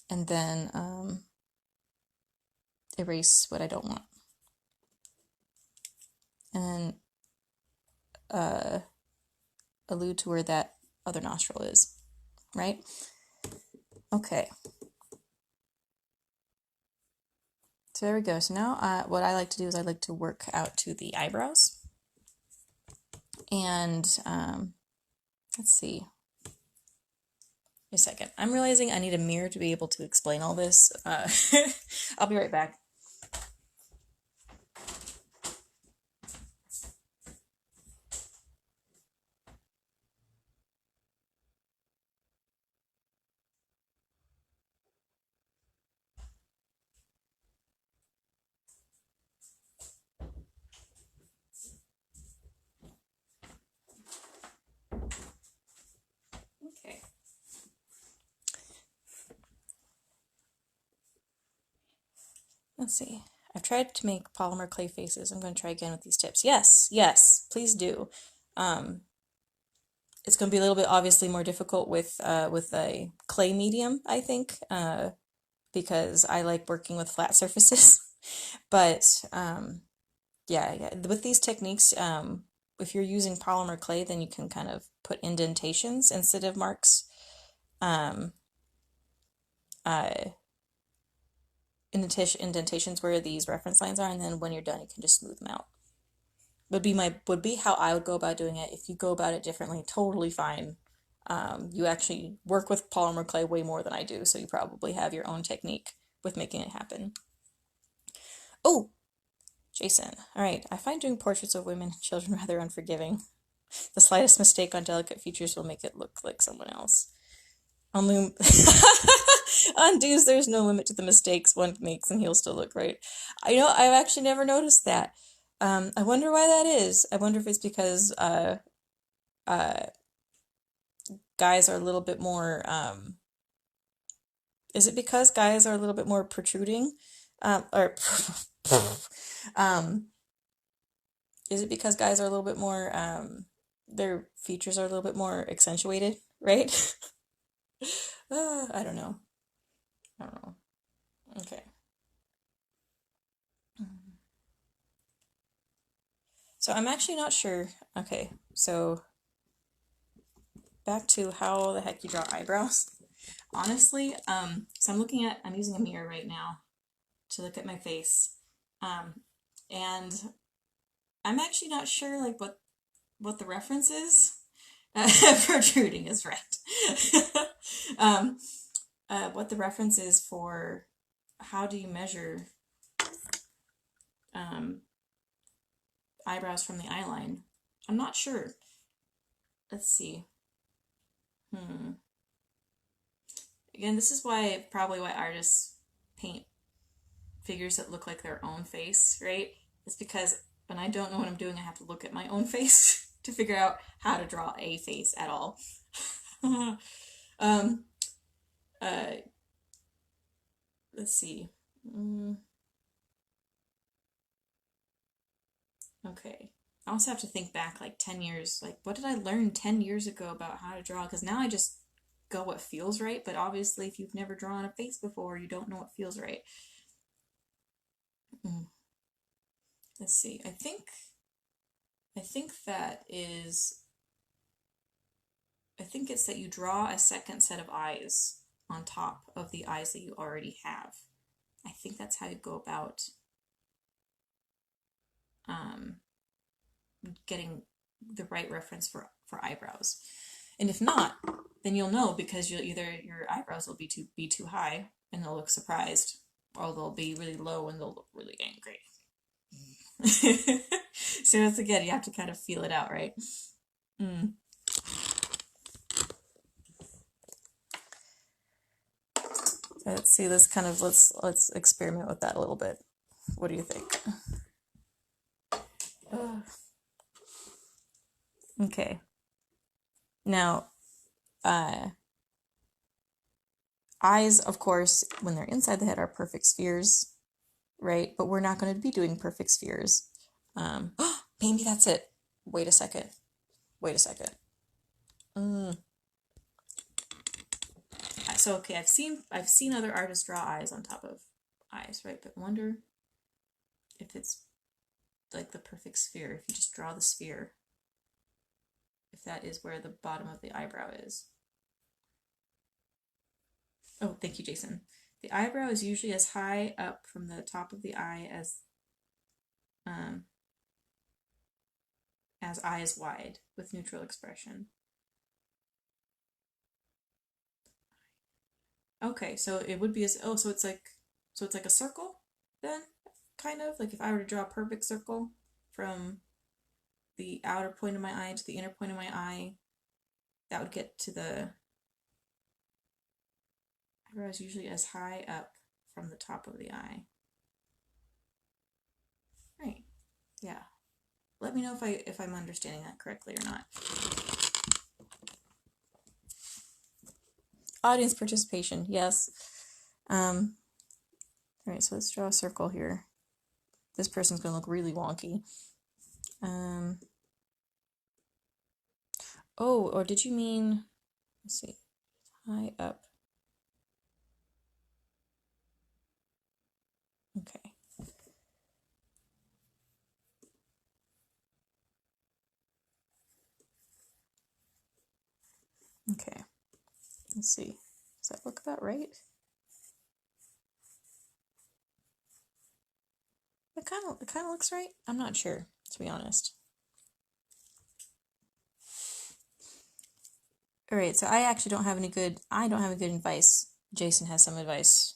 and then erase what I don't want. And then allude to where that other nostril is, right? Okay. So there we go. So now what I like to do is I like to work out to the eyebrows. And let's see. A second. I'm realizing I need a mirror to be able to explain all this. I'll be right back. Okay. Let's see. I've tried to make polymer clay faces. I'm going to try again with these tips. Yes, yes, please do. It's going to be a little bit obviously more difficult with a clay medium, I think, because I like working with flat surfaces. But yeah, with these techniques, if you're using polymer clay, then you can kind of put indentations instead of marks. indentations where these reference lines are, and then when you're done, you can just smooth them out. Would be how I would go about doing it. If you go about it differently, totally fine. You actually work with polymer clay way more than I do, so you probably have your own technique with making it happen. Oh, Jason. All right. I find doing portraits of women and children rather unforgiving. The slightest mistake on delicate features will make it look like someone else. On Dues, there's no limit to the mistakes one makes, and he'll still look right. I've actually never noticed that. I wonder why that is. I wonder if it's because guys are a little bit more. Is it because guys are a little bit more protruding, or is it because guys are a little bit more their features are a little bit more accentuated, right? I don't know. I don't know. Okay. So I'm actually not sure. Okay, so back to how the heck you draw eyebrows. Honestly, so I'm using a mirror right now to look at my face. And I'm actually not sure like what the reference is. Protruding is right. What the reference is for how do you measure eyebrows from the eyeline. I'm not sure. Let's see. Again, this is probably why artists paint figures that look like their own face, right? It's because when I don't know what I'm doing, I have to look at my own face to figure out how to draw a face at all. Let's see. Okay. I also have to think back like 10 years. Like, what did I learn 10 years ago about how to draw? Because now I just go what feels right. But obviously, if you've never drawn a face before, you don't know what feels right. Let's see. I think that is. I think it's that you draw a second set of eyes on top of the eyes that you already have. I think that's how you go about getting the right reference for eyebrows. And if not, then you'll know because your eyebrows will be too high and they'll look surprised, or they'll be really low and they'll look really angry. So once again, you have to kind of feel it out, right? Let's see. Let's experiment with that a little bit. What do you think? Okay. Now, eyes, of course, when they're inside the head, are perfect spheres, right? But we're not going to be doing perfect spheres. Maybe that's it. Wait a second. So okay, I've seen other artists draw eyes on top of eyes, right? But I wonder if it's like the perfect sphere. If you just draw the sphere, if that is where the bottom of the eyebrow is. Oh, thank you, Jason. The eyebrow is usually as high up from the top of the eye as eye is wide with neutral expression. Okay, so it would be so it's like a circle then, kind of like if I were to draw a perfect circle from the outer point of my eye to the inner point of my eye, that would get to the eyebrow is usually as high up from the top of the eye. Right. Yeah. Let me know if I'm understanding that correctly or not. Audience participation, yes. All right, so let's draw a circle here. This person's gonna look really wonky. Oh, or did you mean? Let's see, high up. Okay. Okay. Let's see. Does that look about right? It kind of looks right. I'm not sure, to be honest. All right, so I actually don't have any good. I don't have any good advice. Jason has some advice.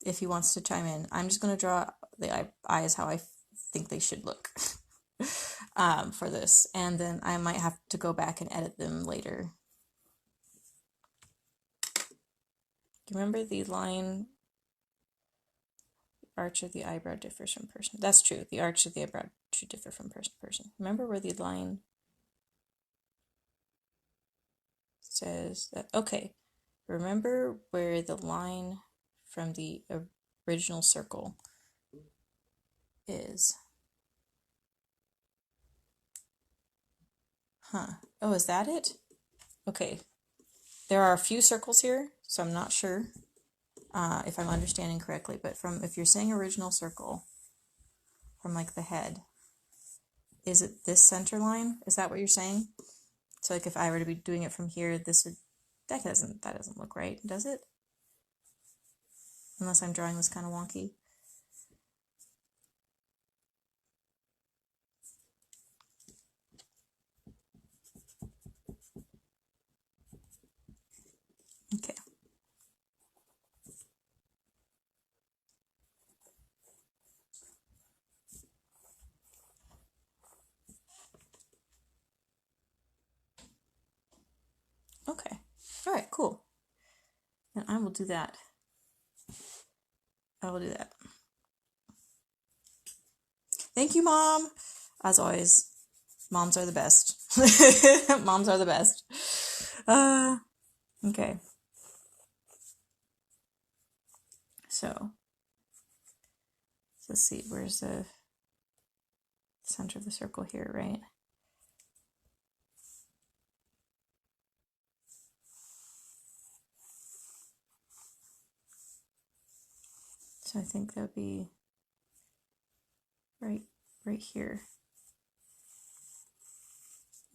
If he wants to chime in, I'm just gonna draw the eyes how I think they should look for this, and then I might have to go back and edit them later. Do you remember the line? Arch of the eyebrow differs from person. That's true. The arch of the eyebrow should differ from person to person. Remember where the line says that? Okay. Remember where the line from the original circle is. Huh. Oh, is that it? Okay. There are a few circles here, so I'm not sure if I'm understanding correctly, but if you're saying original circle from like the head, is it this center line? Is that what you're saying? So like if I were to be doing it from here, that doesn't look right, does it? Unless I'm drawing this kind of wonky. Okay. Okay. All right, cool. And I will do that. I will do that. Thank you, Mom. As always, moms are the best. Moms are the best. Okay. So let's see, where's the center of the circle here, right? So I think that would be right here.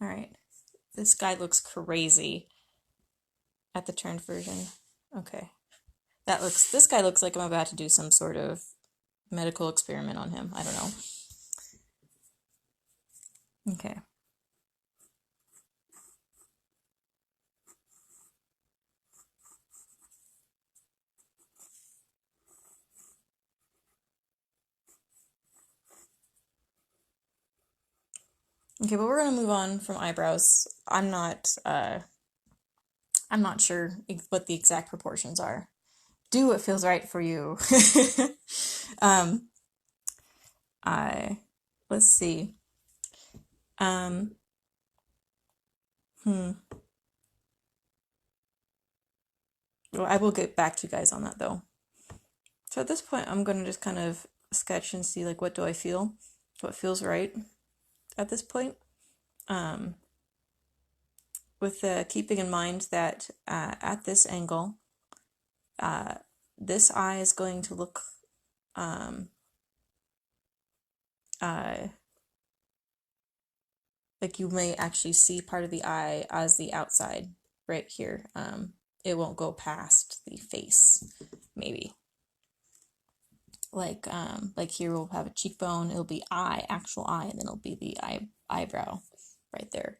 All right. This guy looks crazy at the turned version. Okay. This guy looks like I'm about to do some sort of medical experiment on him. I don't know. Okay. Okay, but we're gonna move on from eyebrows. I'm not sure what the exact proportions are. Do what feels right for you. Let's see. Well, I will get back to you guys on that though. So at this point, I'm gonna just kind of sketch and see like what do I feel, what feels right at this point. With keeping in mind that at this angle, this eye is going to look like you may actually see part of the eye as the outside right here. It won't go past the face, maybe. Like here we'll have a cheekbone, it'll be actual eye, and then it'll be the eyebrow right there.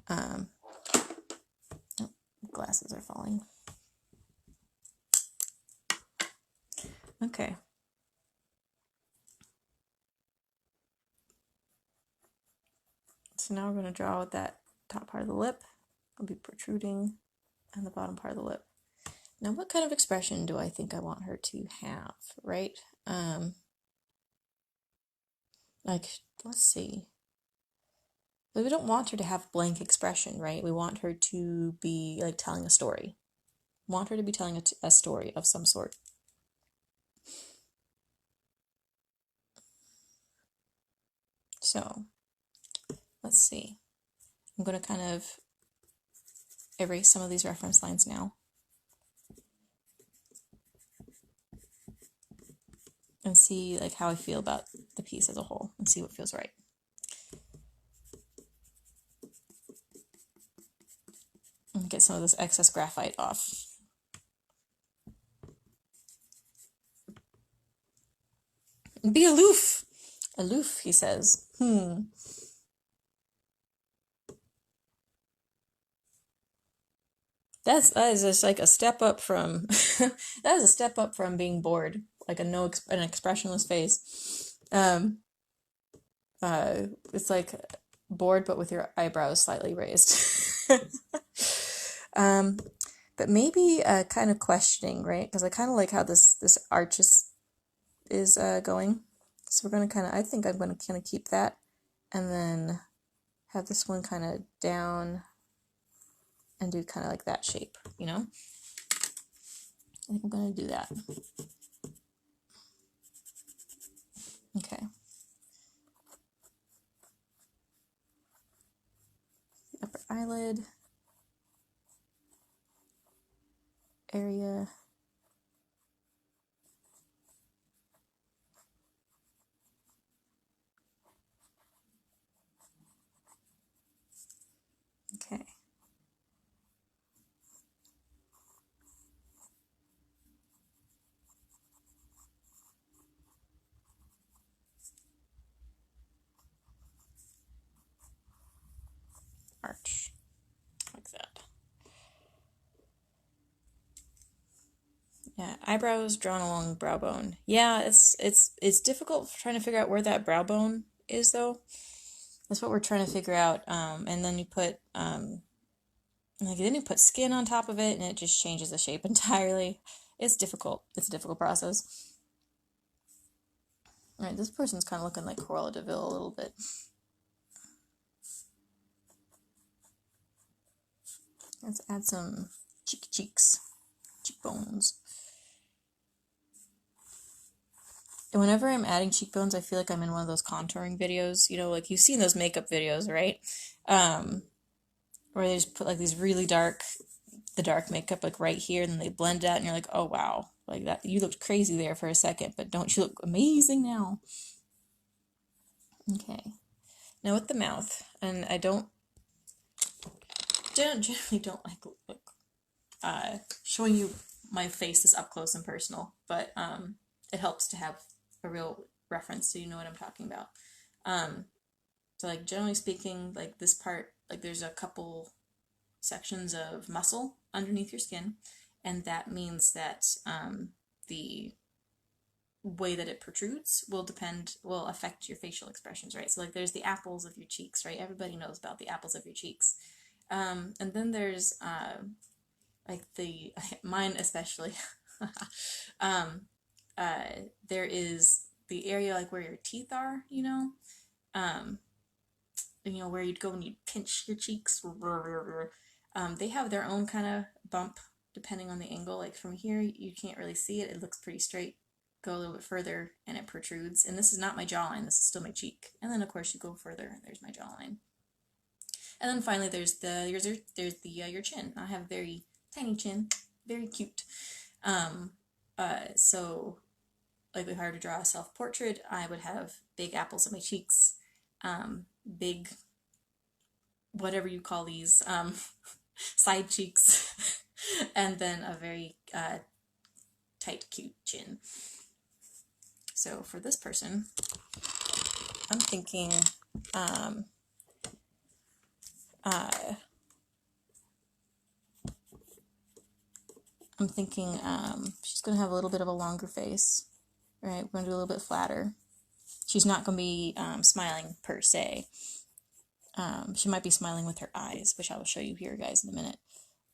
Oh, glasses are falling. Okay. So now we're going to draw that top part of the lip. It'll be protruding, and the bottom part of the lip. Now, what kind of expression do I think I want her to have, right? Like, let's see. But we don't want her to have blank expression, right? We want her to be like telling a story. We want her to be telling a story of some sort. So, let's see. I'm going to kind of erase some of these reference lines now. And see like how I feel about the piece as a whole and see what feels right. And get some of this excess graphite off. Be aloof. Aloof, he says. That is just like a step up from that is a step up from being bored, like an expressionless face. It's like bored but with your eyebrows slightly raised. um, but maybe kind of questioning, right? Because I kind of like how this arch is going. So we're gonna kind of, I think I'm gonna kind of keep that, and then have this one kind of down and do kind of like that shape, you know? I think I'm gonna do that. Okay. Upper eyelid area. Okay. Arch. Like that. Yeah, eyebrows drawn along brow bone. Yeah, it's difficult trying to figure out where that brow bone is though. That's what we're trying to figure out. And then you put then you put skin on top of it, and it just changes the shape entirely. It's difficult. It's a difficult process. All right, this person's kind of looking like Cruella de Vil a little bit. Let's add some cheekbones. And whenever I'm adding cheekbones, I feel like I'm in one of those contouring videos. You know, like you've seen those makeup videos, right? Where they just put like these really the dark makeup like right here, and then they blend it out, and you're like, oh wow, like that. You looked crazy there for a second, but don't you look amazing now? Okay. Now with the mouth, and I generally don't showing you my face is up close and personal, but it helps to have a real reference so you know what I'm talking about. Um, so like generally speaking, like this part, like there's a couple sections of muscle underneath your skin, and that means that the way that it protrudes will affect your facial expressions, right? So like there's the apples of your cheeks, right? Everybody knows about the apples of your cheeks. And then there's like the mine especially. um, there is the area like where your teeth are, um, where you'd go and you'd pinch your cheeks. They have their own kind of bump depending on the angle. Like from here, you can't really see it. It looks pretty straight. Go a little bit further and it protrudes. And this is not my jawline. This is still my cheek. And then of course you go further and there's my jawline. And then finally there's your chin. I have a very tiny chin, very cute. So like if I were to draw a self-portrait, I would have big apples on my cheeks, big whatever you call these, side cheeks, and then a very tight, cute chin. So for this person, I'm thinking, she's gonna have a little bit of a longer face, right? We're gonna do a little bit flatter. She's not gonna be smiling per se. She might be smiling with her eyes, which I will show you here, guys, in a minute.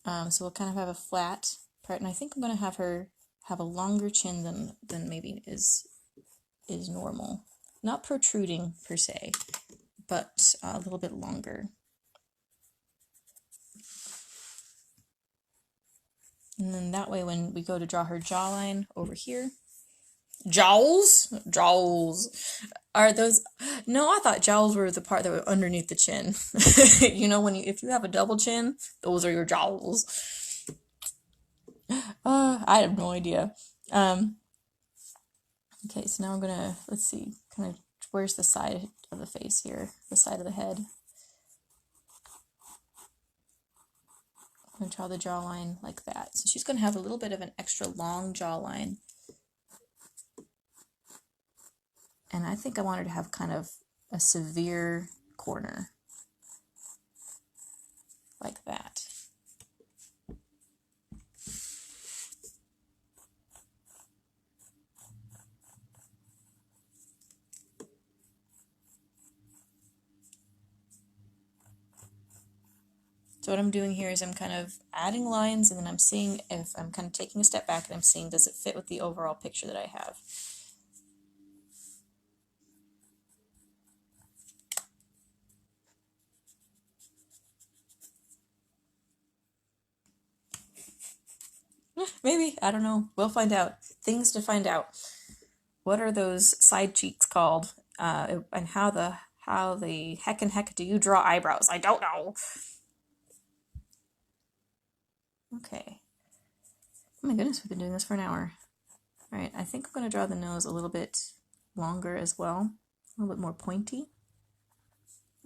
So we'll kind of have a flat part, and I think I'm gonna have her have a longer chin than maybe is normal. Not protruding per se, but a little bit longer. And then that way when we go to draw her jawline over here, jowls? Are those, no, I thought jowls were the part that were underneath the chin. If you have a double chin, those are your jowls. I have no idea. Okay, so now I'm gonna, let's see, kind of, where's the side of the face here? The side of the head. I'm gonna draw the jawline like that. So she's gonna have a little bit of an extra long jawline. And I think I wanted to have kind of a severe corner like that. So what I'm doing here is I'm kind of adding lines, and then I'm seeing if I'm kind of taking a step back and I'm seeing, does it fit with the overall picture that I have? Maybe, I don't know. We'll find out. Things to find out. What are those side cheeks called? And how the heck do you draw eyebrows? I don't know. Okay. Oh my goodness, we've been doing this for an hour. All right, I think I'm going to draw the nose a little bit longer as well. A little bit more pointy,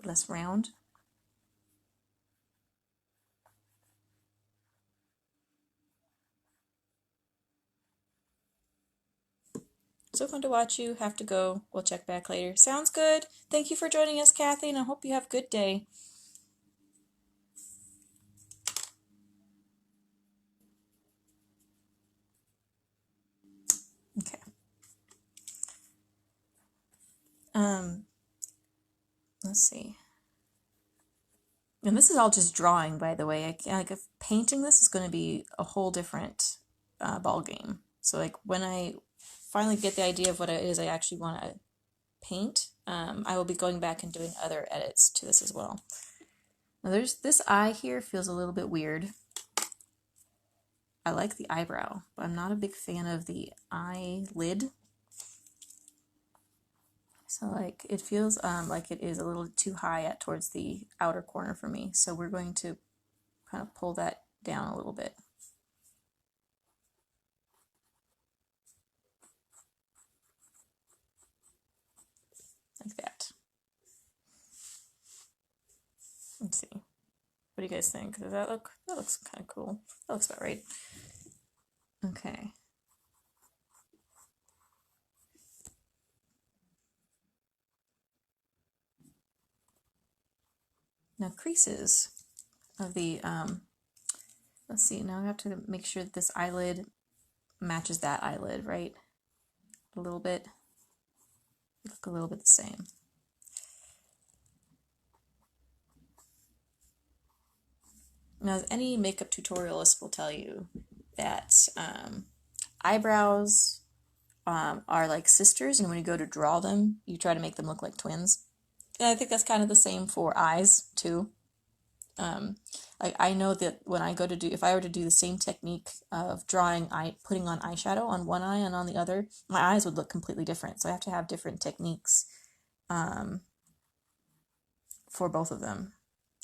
less round. So fun to watch you. Have to go. We'll check back later. Sounds good. Thank you for joining us, Kathy, and I hope you have a good day. Okay. Let's see. And this is all just drawing, by the way. Like if painting this is going to be a whole different ball game. So like when I finally get the idea of what it is I actually want to paint, I will be going back and doing other edits to this as well. Now there's this eye here feels a little bit weird. I like the eyebrow, but I'm not a big fan of the eyelid. So like it feels like it is a little too high at towards the outer corner for me. So we're going to kind of pull that down a little bit. Like that. Let's see. What do you guys think? Does that look? That looks kind of cool. That looks about right. Okay. Now creases of the let's see. Now I have to make sure that this eyelid matches that eyelid, right? A little bit. They look a little bit the same. Now, as any makeup tutorialist will tell you, that eyebrows are like sisters, and when you go to draw them, you try to make them look like twins. And I think that's kind of the same for eyes too. Like I know that when I go to do, if I were to do the same technique of putting on eyeshadow on one eye and on the other, my eyes would look completely different. So I have to have different techniques for both of them.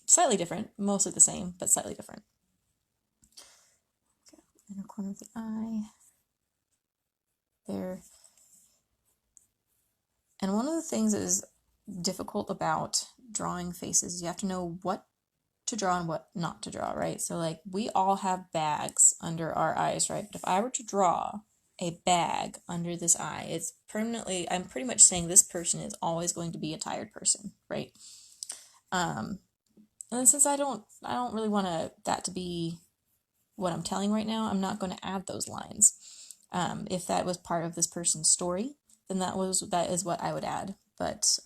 Slightly different, mostly the same, but slightly different. Okay, inner corner of the eye. There. And one of the things that is difficult about drawing faces, you have to know what to draw and what not to draw, right? So like we all have bags under our eyes, right? But if I were to draw a bag under this eye, it's permanently, I'm pretty much saying this person is always going to be a tired person, right? And then since I don't really want that to be what I'm telling right now, I'm not going to add those lines. If that was part of this person's story, then that is what I would add. But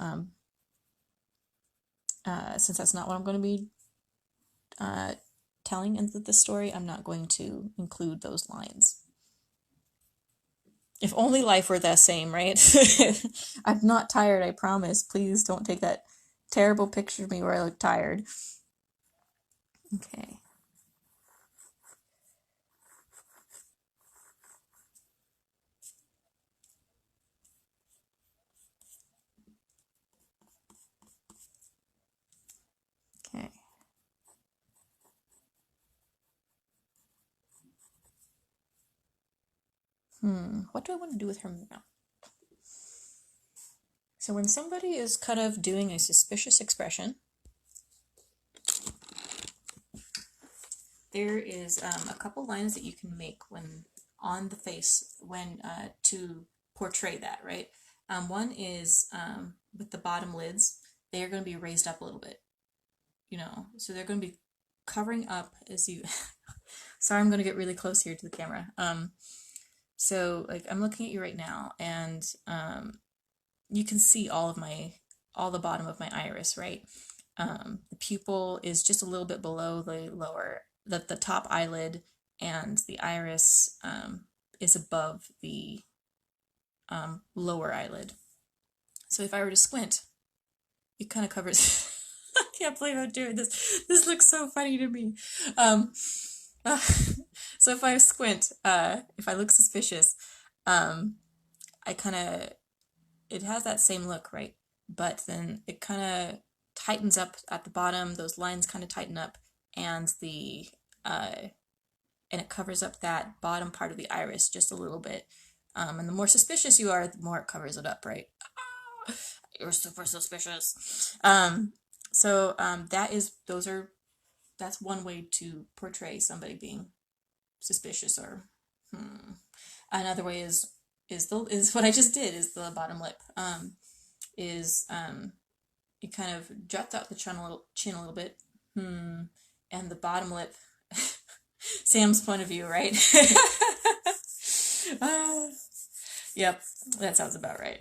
since that's not what I'm going to be telling in the story, I'm not going to include those lines. If only life were the same, right? I'm not tired, I promise. Please don't take that terrible picture of me where I look tired. Okay. Okay. What do I want to do with her mouth? So when somebody is kind of doing a suspicious expression, there is a couple lines that you can make when on the face when to portray that, right? One is with the bottom lids, they are going to be raised up a little bit, you know, so they're going to be covering up as you. Sorry, I'm going to get really close here to the camera. So like I'm looking at you right now, and you can see all the bottom of my iris, right? The pupil is just a little bit below the top eyelid, and the iris is above the lower eyelid. So if I were to squint, it kind of covers. I can't believe I'm doing this. This looks so funny to me. Um, so if I squint, if I look suspicious, I kind of, it has that same look, right? But then it kind of tightens up at the bottom. Those lines kind of tighten up, and and it covers up that bottom part of the iris just a little bit. And the more suspicious you are, the more it covers it up, right? You're super suspicious. That's one way to portray somebody being suspicious, or another way is what I just did, is the bottom lip. It kind of juts out the chin a little bit. And the bottom lip, Sam's point of view, right? Yep, that sounds about right.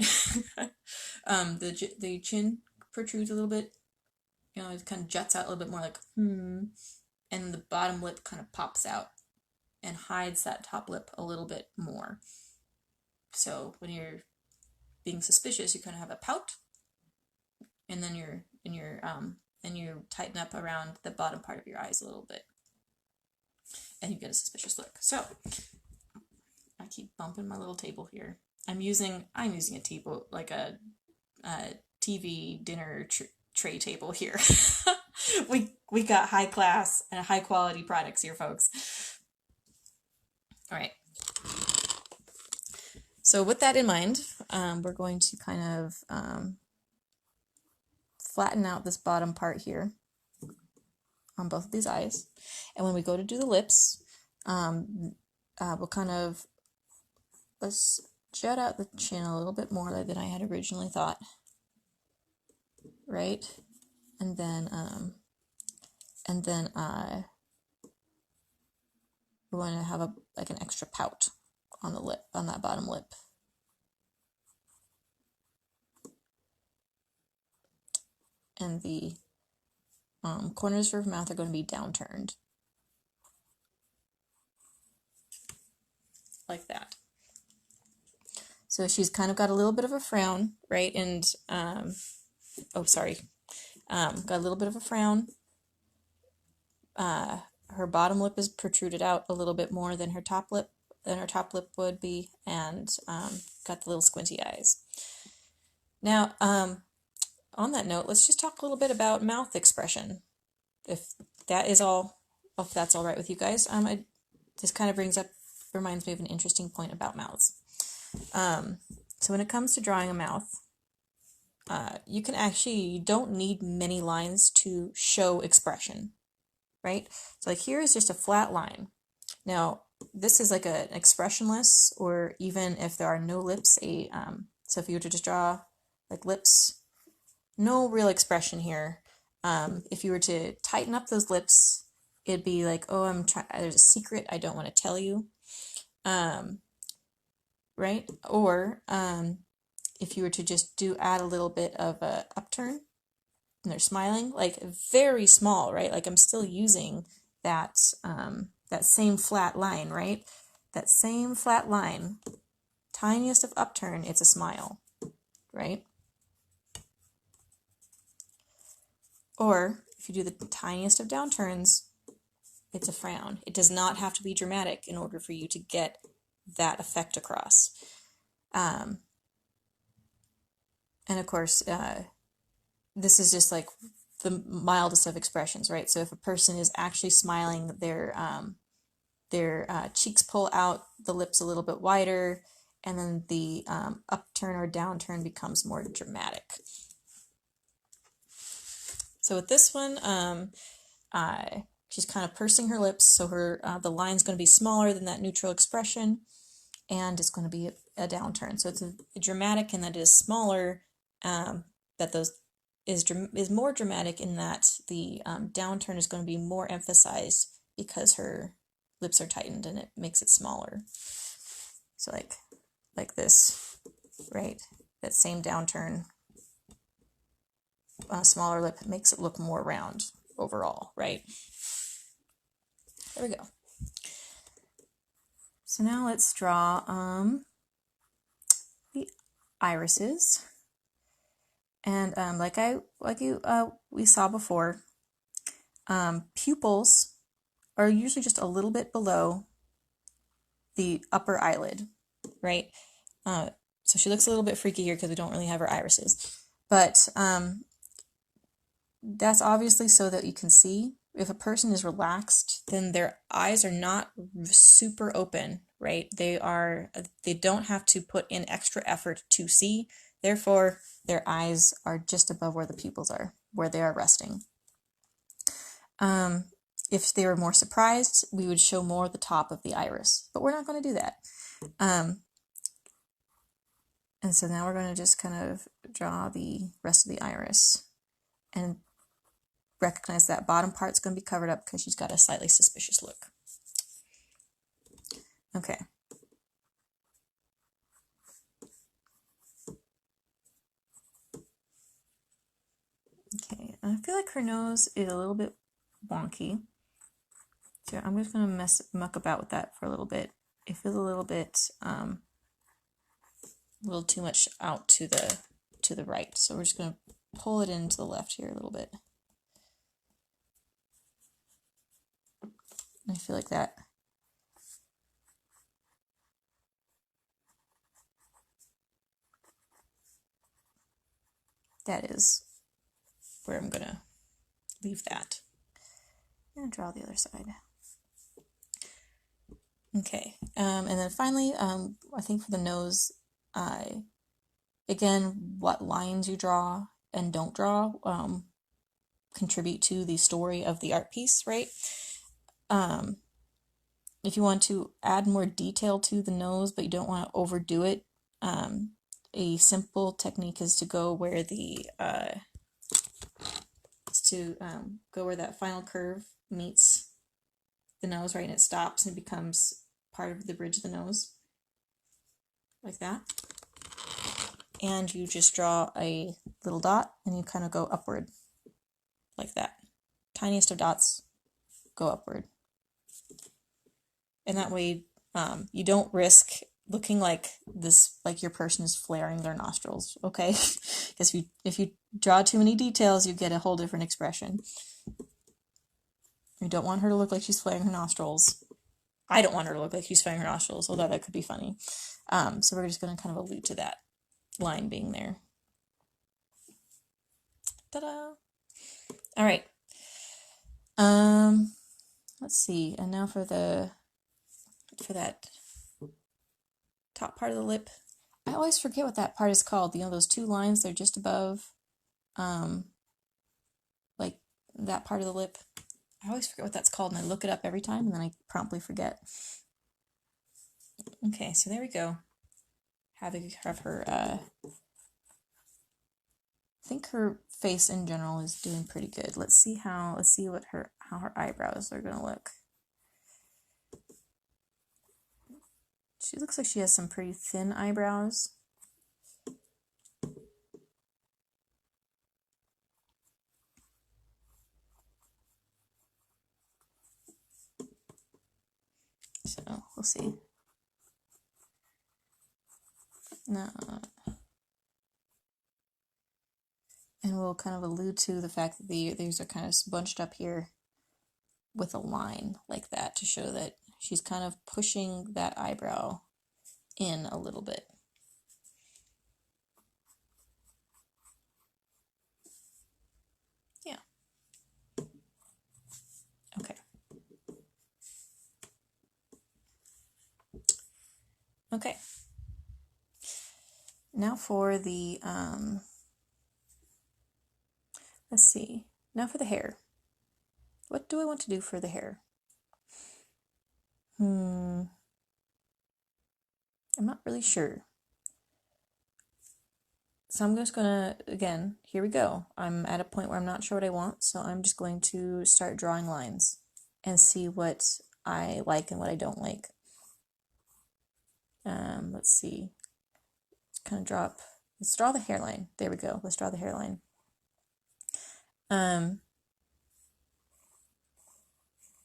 The chin protrudes a little bit, you know, it kind of juts out a little bit more, like and the bottom lip kind of pops out and hides that top lip a little bit more. So when you're being suspicious, you kind of have a pout, and then you tighten up around the bottom part of your eyes a little bit, and you get a suspicious look. So I keep bumping my little table here. I'm using a table, like a TV dinner tray table here. we got high class and high quality products here, folks. All right. So with that in mind, we're going to kind of flatten out this bottom part here on both of these eyes. And when we go to do the lips, we'll kind of, let's jut out the chin a little bit more than I had originally thought, right? And then we're going to have an extra pout on the lip, on that bottom lip. And the corners of her mouth are going to be downturned, like that. So she's kind of got a little bit of a frown, right? And got a little bit of a frown. Her bottom lip is protruded out a little bit more than her top lip would be, and got the little squinty eyes. Now, on that note, let's just talk a little bit about mouth expression, if that's all right with you guys. This kind of reminds me of an interesting point about mouths. So when it comes to drawing a mouth, you don't need many lines to show expression, right? So like here is just a flat line. Now this is like an expressionless, or even if there are no lips, so if you were to just draw like lips, no real expression here. If you were to tighten up those lips, it'd be like, oh, there's a secret I don't want to tell you. Right? Or if you were to just add a little bit of a upturn, and they're smiling, like very small, right? Like I'm still using that same flat line, right? That same flat line, tiniest of upturn, it's a smile, right? Or if you do the tiniest of downturns, it's a frown. It does not have to be dramatic in order for you to get that effect across. And of course, this is just like the mildest of expressions, right? So if a person is actually smiling, their cheeks pull out, the lips a little bit wider, and then the upturn or downturn becomes more dramatic. So with this one, she's kind of pursing her lips, so the line's going to be smaller than that neutral expression. and it's going to be a downturn. So it's a dramatic in that it is smaller, that those is more dramatic in that the downturn is going to be more emphasized because her lips are tightened and it makes it smaller. So like this, right? That same downturn, smaller lip makes it look more round overall, right? There we go. So now let's draw the irises. And we saw before, pupils are usually just a little bit below the upper eyelid, right? So she looks a little bit freaky here because we don't really have her irises. But that's obviously so that you can see. If a person is relaxed, then their eyes are not super open, right? They don't have to put in extra effort to see. Therefore, their eyes are just above where the pupils are, where they are resting. If they were more surprised, we would show more the top of the iris, but we're not going to do that. And so now we're going to just kind of draw the rest of the iris and recognize that bottom part's going to be covered up because she's got a slightly suspicious look. Okay. Okay, I feel like her nose is a little bit wonky. So I'm just going to muck about with that for a little bit. It feels a little bit, a little too much out to the right. So we're just going to pull it into the left here a little bit. I feel like that is where I'm gonna leave that. And draw the other side. Okay, and then finally, I think for the nose, again, what lines you draw and don't draw contribute to the story of the art piece, right? If you want to add more detail to the nose, but you don't want to overdo it, a simple technique is to go where go where that final curve meets the nose, right, and it stops and it becomes part of the bridge of the nose, like that. And you just draw a little dot and you kind of go upward, like that. Tiniest of dots go upward. And that way you don't risk looking like your person is flaring their nostrils, okay? Because if you draw too many details, you get a whole different expression. You don't want her to look like she's flaring her nostrils. I don't want her to look like she's flaring her nostrils, although that could be funny. So we're just going to kind of allude to that line being there. Ta-da! All right. Let's see. And now for that top part of the lip. I always forget what that part is called. You know, those two lines, they're just above, like that part of the lip. I always forget what that's called, and I look it up every time, and then I promptly forget. Okay, so there we go. Have her, I think her face in general is doing pretty good. Let's see how her eyebrows are gonna look. She looks like she has some pretty thin eyebrows. So we'll see. No. And we'll kind of allude to the fact that these are kind of bunched up here with a line like that to show that she's kind of pushing that eyebrow in a little bit. Yeah. Okay. Okay. Now for the, let's see. Now for the hair. What do I want to do for the hair? I'm not really sure. So I'm just gonna, again, here we go. I'm at a point where I'm not sure what I want, so I'm just going to start drawing lines and see what I like and what I don't like. Let's see. Let's kind of let's draw the hairline. There we go. Let's draw the hairline.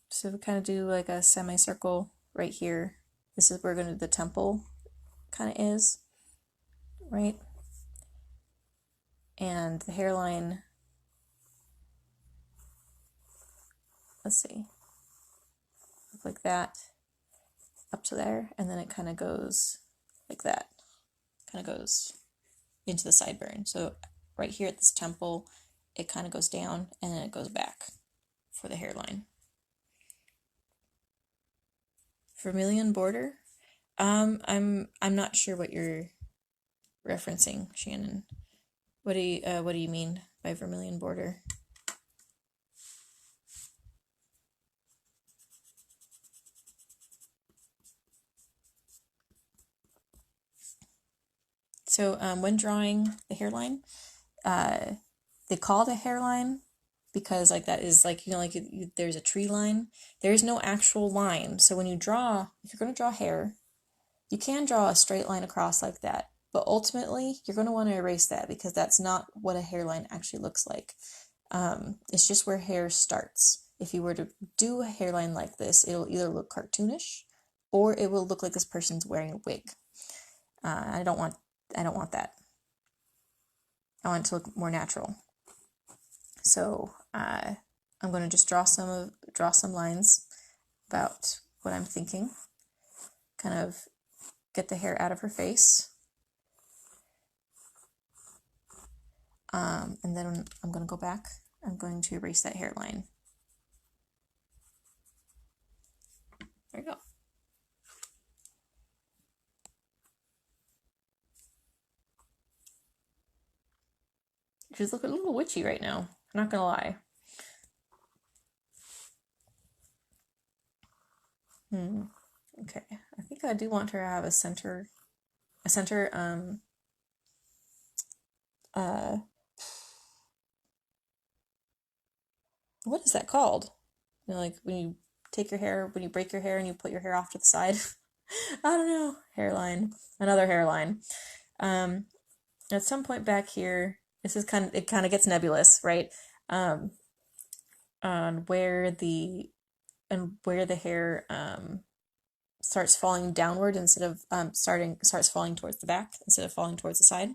So we kind of do like a semicircle right here. This is where the temple kind of is, right? And the hairline, let's see, look like that up to there, and then it kind of goes like that, kind of goes into the sideburn. So right here at this temple, it kind of goes down and then it goes back for the hairline. Vermilion border. I'm not sure what you're referencing, Shannon. What do you mean by vermilion border? So when drawing the hairline, they call it a hairline because like that is like, there's a tree line. There is no actual line. So when you draw, if you're going to draw hair, you can draw a straight line across like that. But ultimately, you're going to want to erase that because that's not what a hairline actually looks like. It's just where hair starts. If you were to do a hairline like this, it'll either look cartoonish or it will look like this person's wearing a wig. I don't want that. I want it to look more natural. So I'm going to just draw some lines about what I'm thinking. Kind of get the hair out of her face. And then I'm going to go back. I'm going to erase that hairline. There you go. She's looking a little witchy right now. I'm not gonna lie. Okay. I think I do want her to have a center, what is that called? Like when you when you break your hair and you put your hair off to the side. I don't know. Hairline. Another hairline. At some point back here, it kind of gets nebulous, right? On where the hair starts falling downward instead of starts falling towards the back instead of falling towards the side.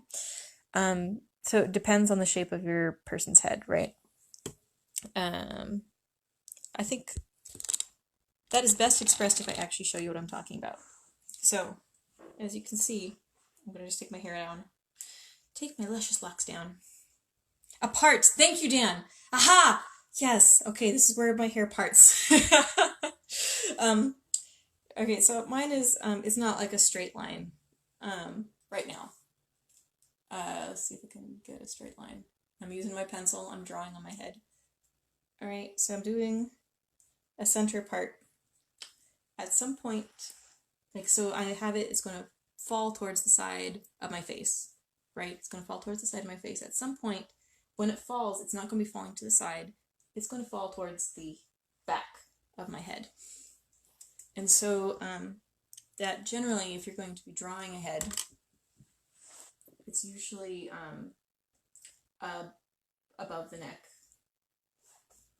So it depends on the shape of your person's head, right? I think that is best expressed if I actually show you what I'm talking about. So, as you can see, I'm going to just take my hair down. Take my luscious locks down. Apart! Thank you, Dan! Aha! Yes! Okay, this is where my hair parts. Okay, so mine is not like a straight line right now. Let's see if we can get a straight line. I'm using my pencil, I'm drawing on my head. Alright, so I'm doing a center part. At some point, so I have it's going to fall towards the side of my face, right? It's going to fall towards the side of my face. At some point, when it falls, it's not going to be falling to the side. It's going to fall towards the back of my head. And so that generally, if you're going to be drawing a head, it's usually above the neck.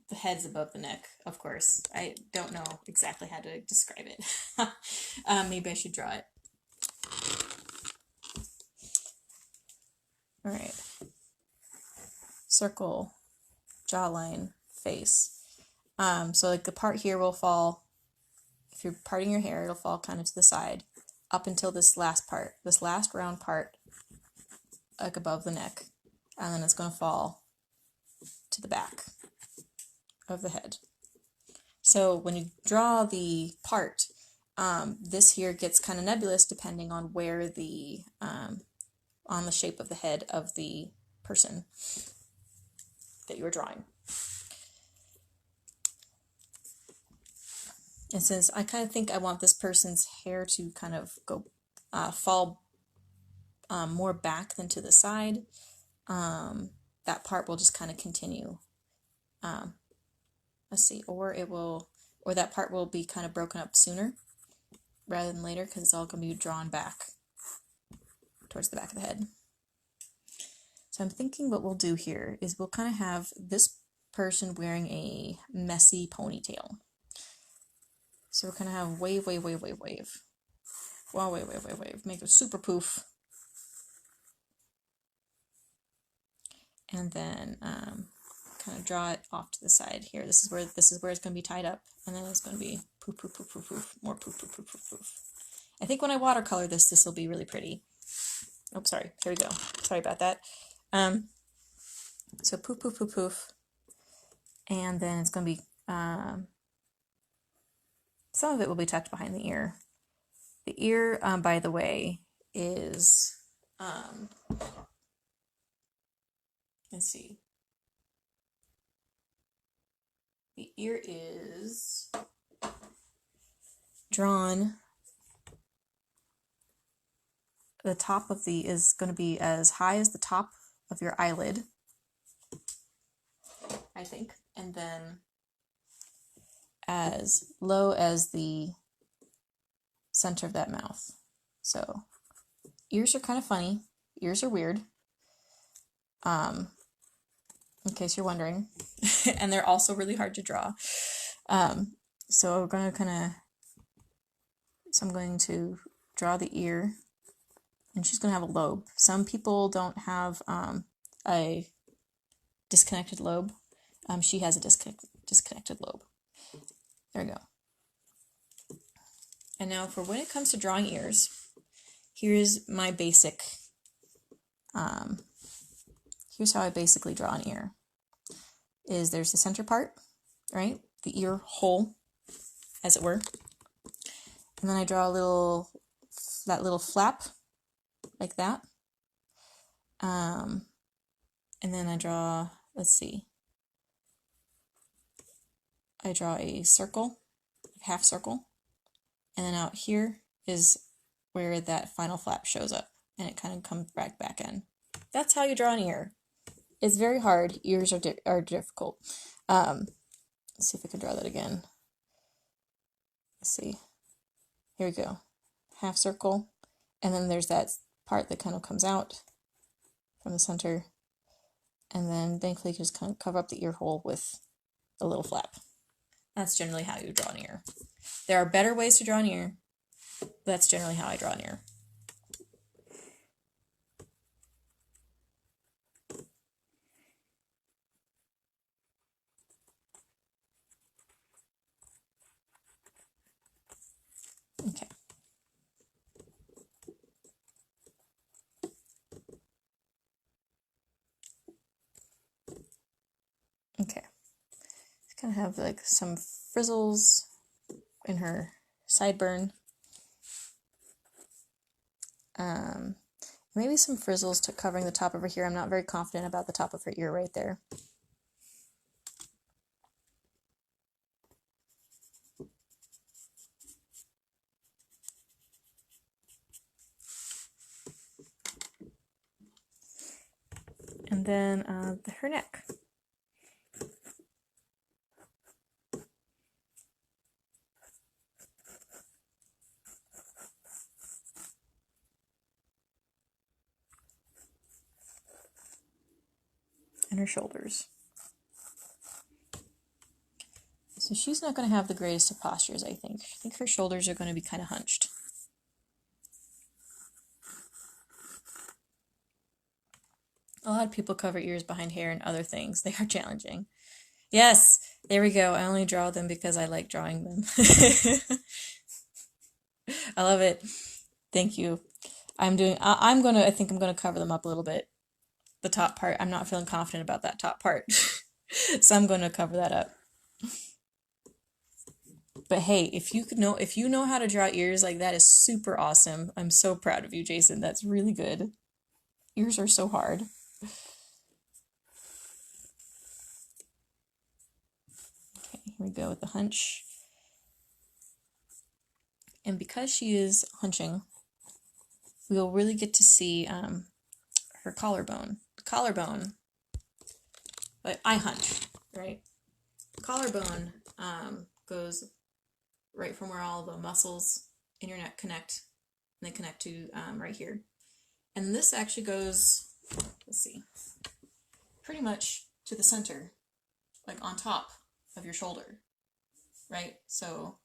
The head's above the neck, of course. I don't know exactly how to describe it. Maybe I should draw it. All right. Circle, jawline, face. So like the part here will fall, if you're parting your hair, it'll fall kind of to the side up until this last part, this last round part, like above the neck. And then it's going to fall to the back of the head. So when you draw the part, this here gets kind of nebulous depending on where on the shape of the head of the person that you are drawing. And since I kind of think I want this person's hair to kind of go fall more back than to the side, that part will just kind of continue. Let's see, or that part will be kind of broken up sooner rather than later because it's all going to be drawn back towards the back of the head. So I'm thinking what we'll do here is we'll kind of have this person wearing a messy ponytail. So we're going to have wave, wave, wave, wave, wave. Wow, wave, wave, wave, wave. Make a super poof. And then kind of draw it off to the side here. This is where it's going to be tied up. And then it's going to be poof, poof, poof, poof, poof. More poof, poof, poof, poof, poof. I think when I watercolor this will be really pretty. Oh, sorry. Here we go. Sorry about that. So poof, poof, poof, poof. And then it's going to be, some of it will be tucked behind the ear. The ear, by the way, is, let's see. The ear is drawn, the top of the is going to be as high as the top of your eyelid, I think, and then as low as the center of that mouth. So ears are kind of funny. Ears are weird. In case you're wondering. And they're also really hard to draw. So we're going to I'm going to draw the ear, and she's going to have a lobe. Some people don't have a disconnected lobe. She has a disconnected lobe. There we go. And now for when it comes to drawing ears, here's my basic, here's how I basically draw an ear. There's the center part, right? The ear hole, as it were. And then I draw that little flap, like that. And then I draw, let's see. I draw a circle, half circle. And then out here is where that final flap shows up, and it kind of comes back in. That's how you draw an ear. It's very hard. Ears are difficult. Let's see if I can draw that again. Let's see. Here we go. Half circle, and then there's that part that kind of comes out from the center, and then thankfully you just kind of cover up the ear hole with a little flap. That's generally how you draw an ear. There are better ways to draw an ear, but that's generally how I draw an ear. Okay. Okay. It's gonna have like some frizzles in her sideburn. Maybe some frizzles covering the top of her ear. I'm not very confident about the top of her ear right there. And then her neck. And her shoulders. So she's not going to have the greatest of postures, I think. I think her shoulders are going to be kind of hunched. A lot of people cover ears behind hair and other things. They are challenging. Yes, there we go. I only draw them because I like drawing them. I love it. Thank you. I think I'm gonna cover them up a little bit. The top part, I'm not feeling confident about that top part. So I'm gonna cover that up. But hey, if you know how to draw ears, like, that is super awesome. I'm so proud of you, Jason. That's really good. Ears are so hard. Okay, here we go with the hunch. And because she is hunching, we'll really get to see her collarbone. The collarbone, like I hunch, right? The collarbone goes right from where all the muscles in your neck connect, and they connect to right here. And this actually goes, let's see, pretty much to the center, like on top of your shoulder, right? So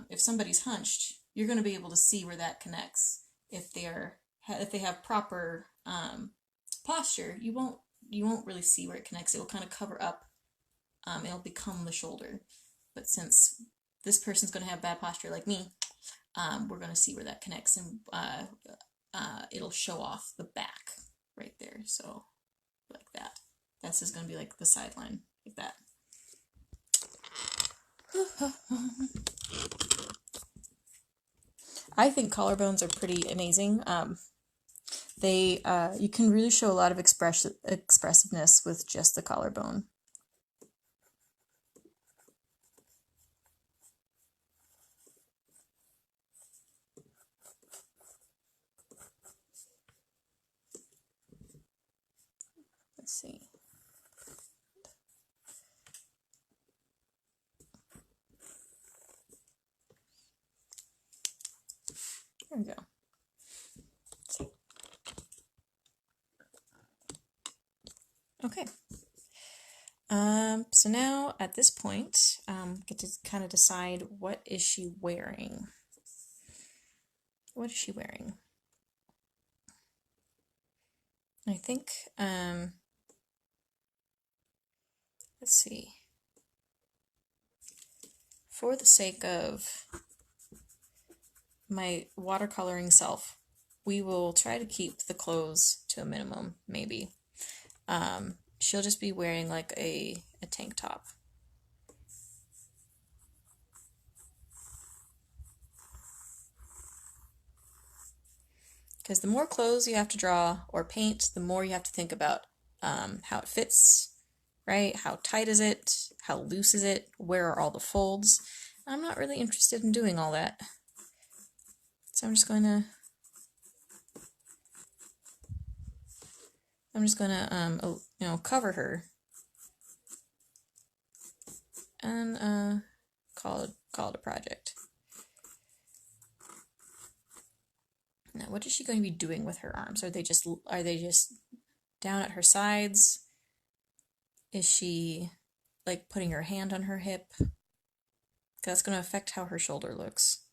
if somebody's hunched, you're going to be able to see where that connects. If they have proper posture, you won't really see where it connects. It will kind of cover up. It'll become the shoulder. But since this person's going to have bad posture like me, we're going to see where that connects, and it'll show off the back right there. So like that. That's just going to be like the sideline, like that. I think collarbones are pretty amazing. You can really show a lot of expressiveness with just the collarbone. Let's see. There we go. Okay. So now at this point, get to kind of decide, what is she wearing? What is she wearing? I think, let's see. For the sake of my watercoloring self, we will try to keep the clothes to a minimum, maybe. She'll just be wearing like a tank top. Because the more clothes you have to draw or paint, the more you have to think about how it fits, right? How tight is it? How loose is it? Where are all the folds? I'm not really interested in doing all that. So I'm just going to cover her and call it a project. Now, what is she going to be doing with her arms? Are they just down at her sides? Is she like putting her hand on her hip? That's going to affect how her shoulder looks.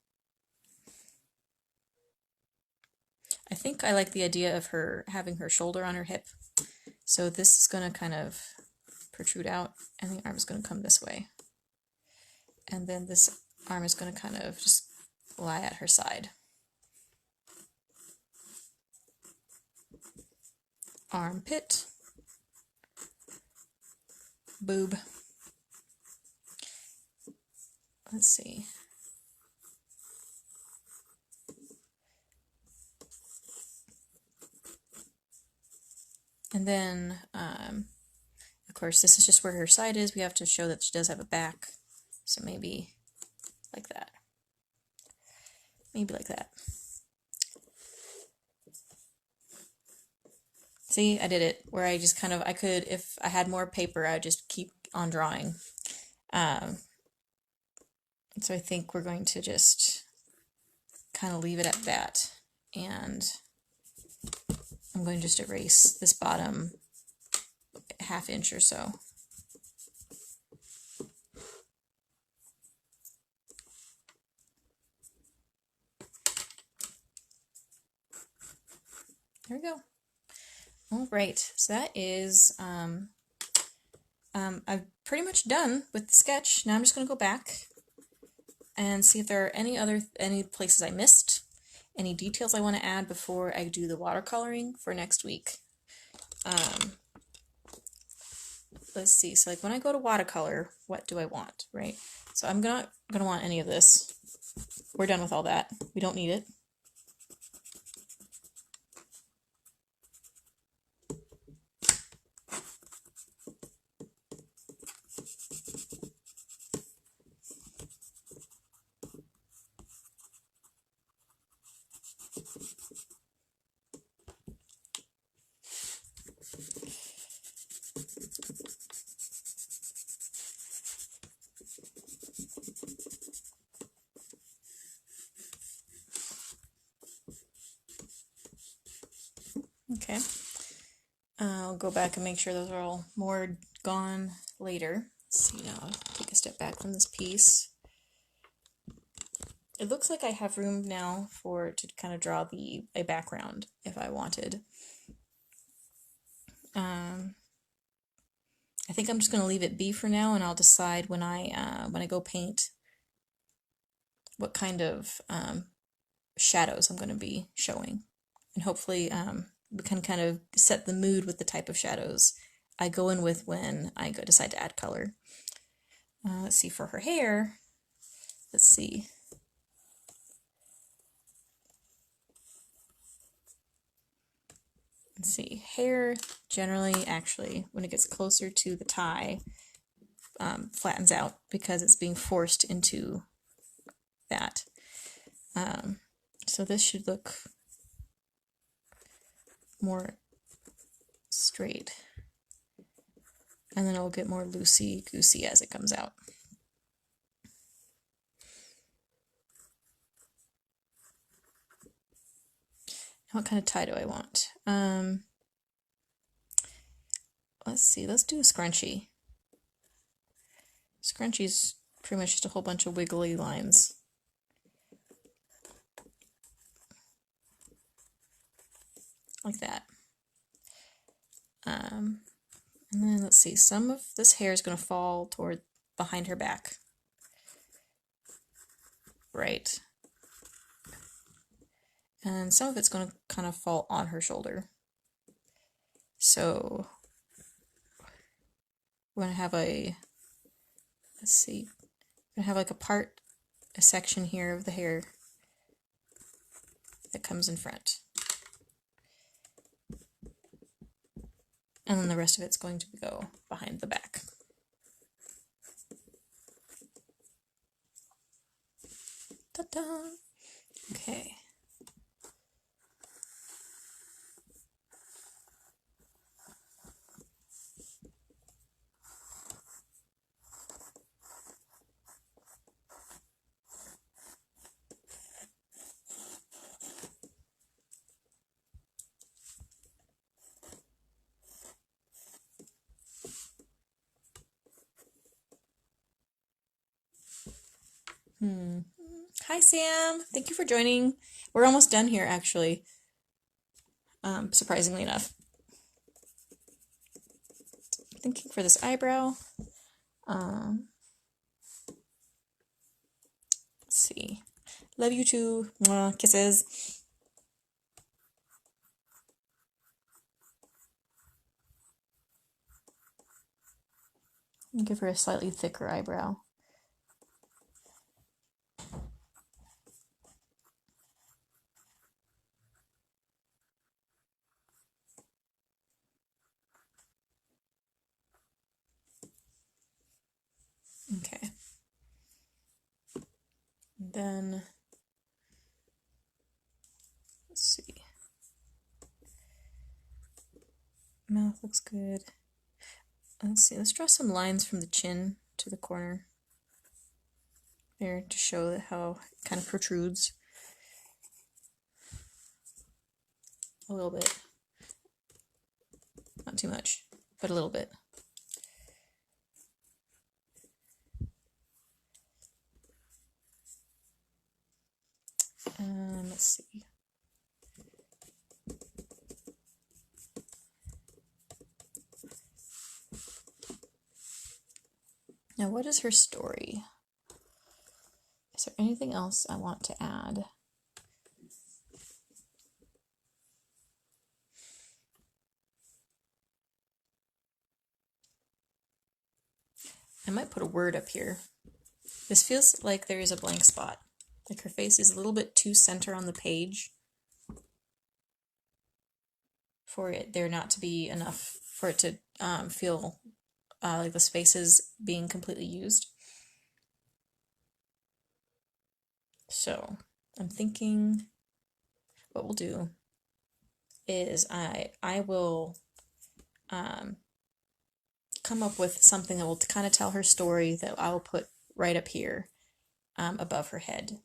I think I like the idea of her having her shoulder on her hip. So this is going to kind of protrude out, and the arm is going to come this way. And then this arm is going to kind of just lie at her side. Armpit. Boob. Let's see. And then, of course, this is just where her side is. We have to show that she does have a back. So maybe like that. Maybe like that. See, I did it. Where I just kind of, I could, if I had more paper, I'd just keep on drawing. So I think we're going to just kind of leave it at that. And I'm going to just erase this bottom ½ inch or so. There we go. All right, so that is, I'm pretty much done with the sketch. Now I'm just going to go back and see if there are any places I missed, any details I want to add before I do the watercoloring for next week. Let's see, so like when I go to watercolor, what do I want, right? So I'm not gonna want any of this. We're done with all that. We don't need it. Okay. I'll go back and make sure those are all more gone later. Let's see now, I'll take a step back from this piece. It looks like I have room now to kind of draw a background if I wanted. I think I'm just going to leave it be for now, and I'll decide when I go paint what kind of shadows I'm going to be showing, and hopefully we can kind of set the mood with the type of shadows I go in with when I decide to add color. Let's see, for her hair, let's see. Let's see, hair generally, actually, when it gets closer to the tie, flattens out because it's being forced into that. So this should look more straight. And then it'll get more loosey-goosey as it comes out. What kind of tie do I want? Let's see, let's do a scrunchie. Scrunchie's pretty much just a whole bunch of wiggly lines. Like that. And then let's see, some of this hair is going to fall toward behind her back. Right. And some of it's going to kind of fall on her shoulder. So we're going to have let's see, we're going to have like a section here of the hair that comes in front. And then the rest of it's going to go behind the back. Ta-da! Okay. Hi, Sam. Thank you for joining. We're almost done here, actually. Surprisingly enough. Thinking for this eyebrow. Let's see. Love you too. Mwah, kisses. Give her a slightly thicker eyebrow. Okay. And then, let's see. Mouth looks good. Let's see, let's draw some lines from the chin to the corner there to show how it kind of protrudes a little bit. Not too much, but a little bit. Let's see. Now, what is her story? Is there anything else I want to add? I might put a word up here. This feels like there is a blank spot. Like her face is a little bit too center on the page for it there not to be enough for it to feel like the space is being completely used. So I'm thinking what we'll do is I will come up with something that will kind of tell her story that I will put right up here above her head.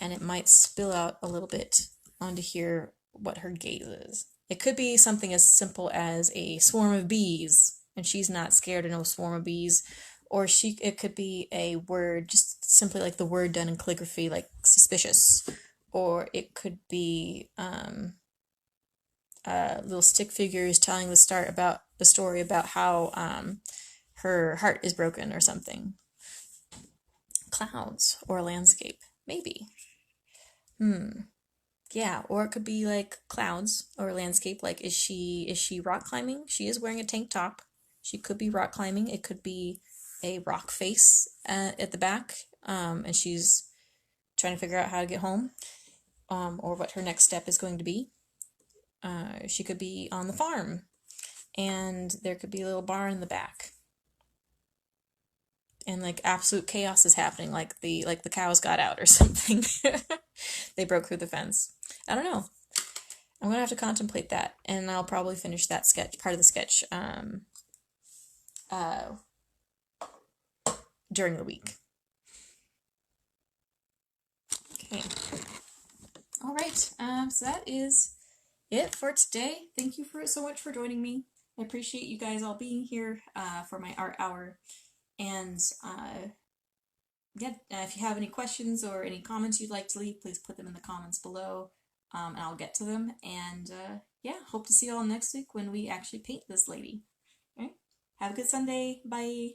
And it might spill out a little bit onto here what her gaze is. It could be something as simple as a swarm of bees, and she's not scared of no swarm of bees. Or it could be a word, just simply like the word done in calligraphy, like suspicious. Or it could be little stick figures telling the story about how her heart is broken or something. Clouds or a landscape, maybe. Yeah, or it could be like clouds or a landscape. Like, is she rock climbing? She is wearing a tank top. She could be rock climbing. It could be a rock face at the back, and she's trying to figure out how to get home, or what her next step is going to be. She could be on the farm, and there could be a little barn in the back, and like absolute chaos is happening. Like the cows got out or something. They broke through the fence. I don't know. I'm gonna have to contemplate that, and I'll probably finish that part of the sketch, uh, during the week. Okay. All right. So that is it for today. Thank you so much for joining me. I appreciate you guys all being here for my art hour. And yeah, if you have any questions or any comments you'd like to leave, please put them in the comments below, and I'll get to them. And yeah, hope to see you all next week when we actually paint this lady. All right. Have a good Sunday. Bye.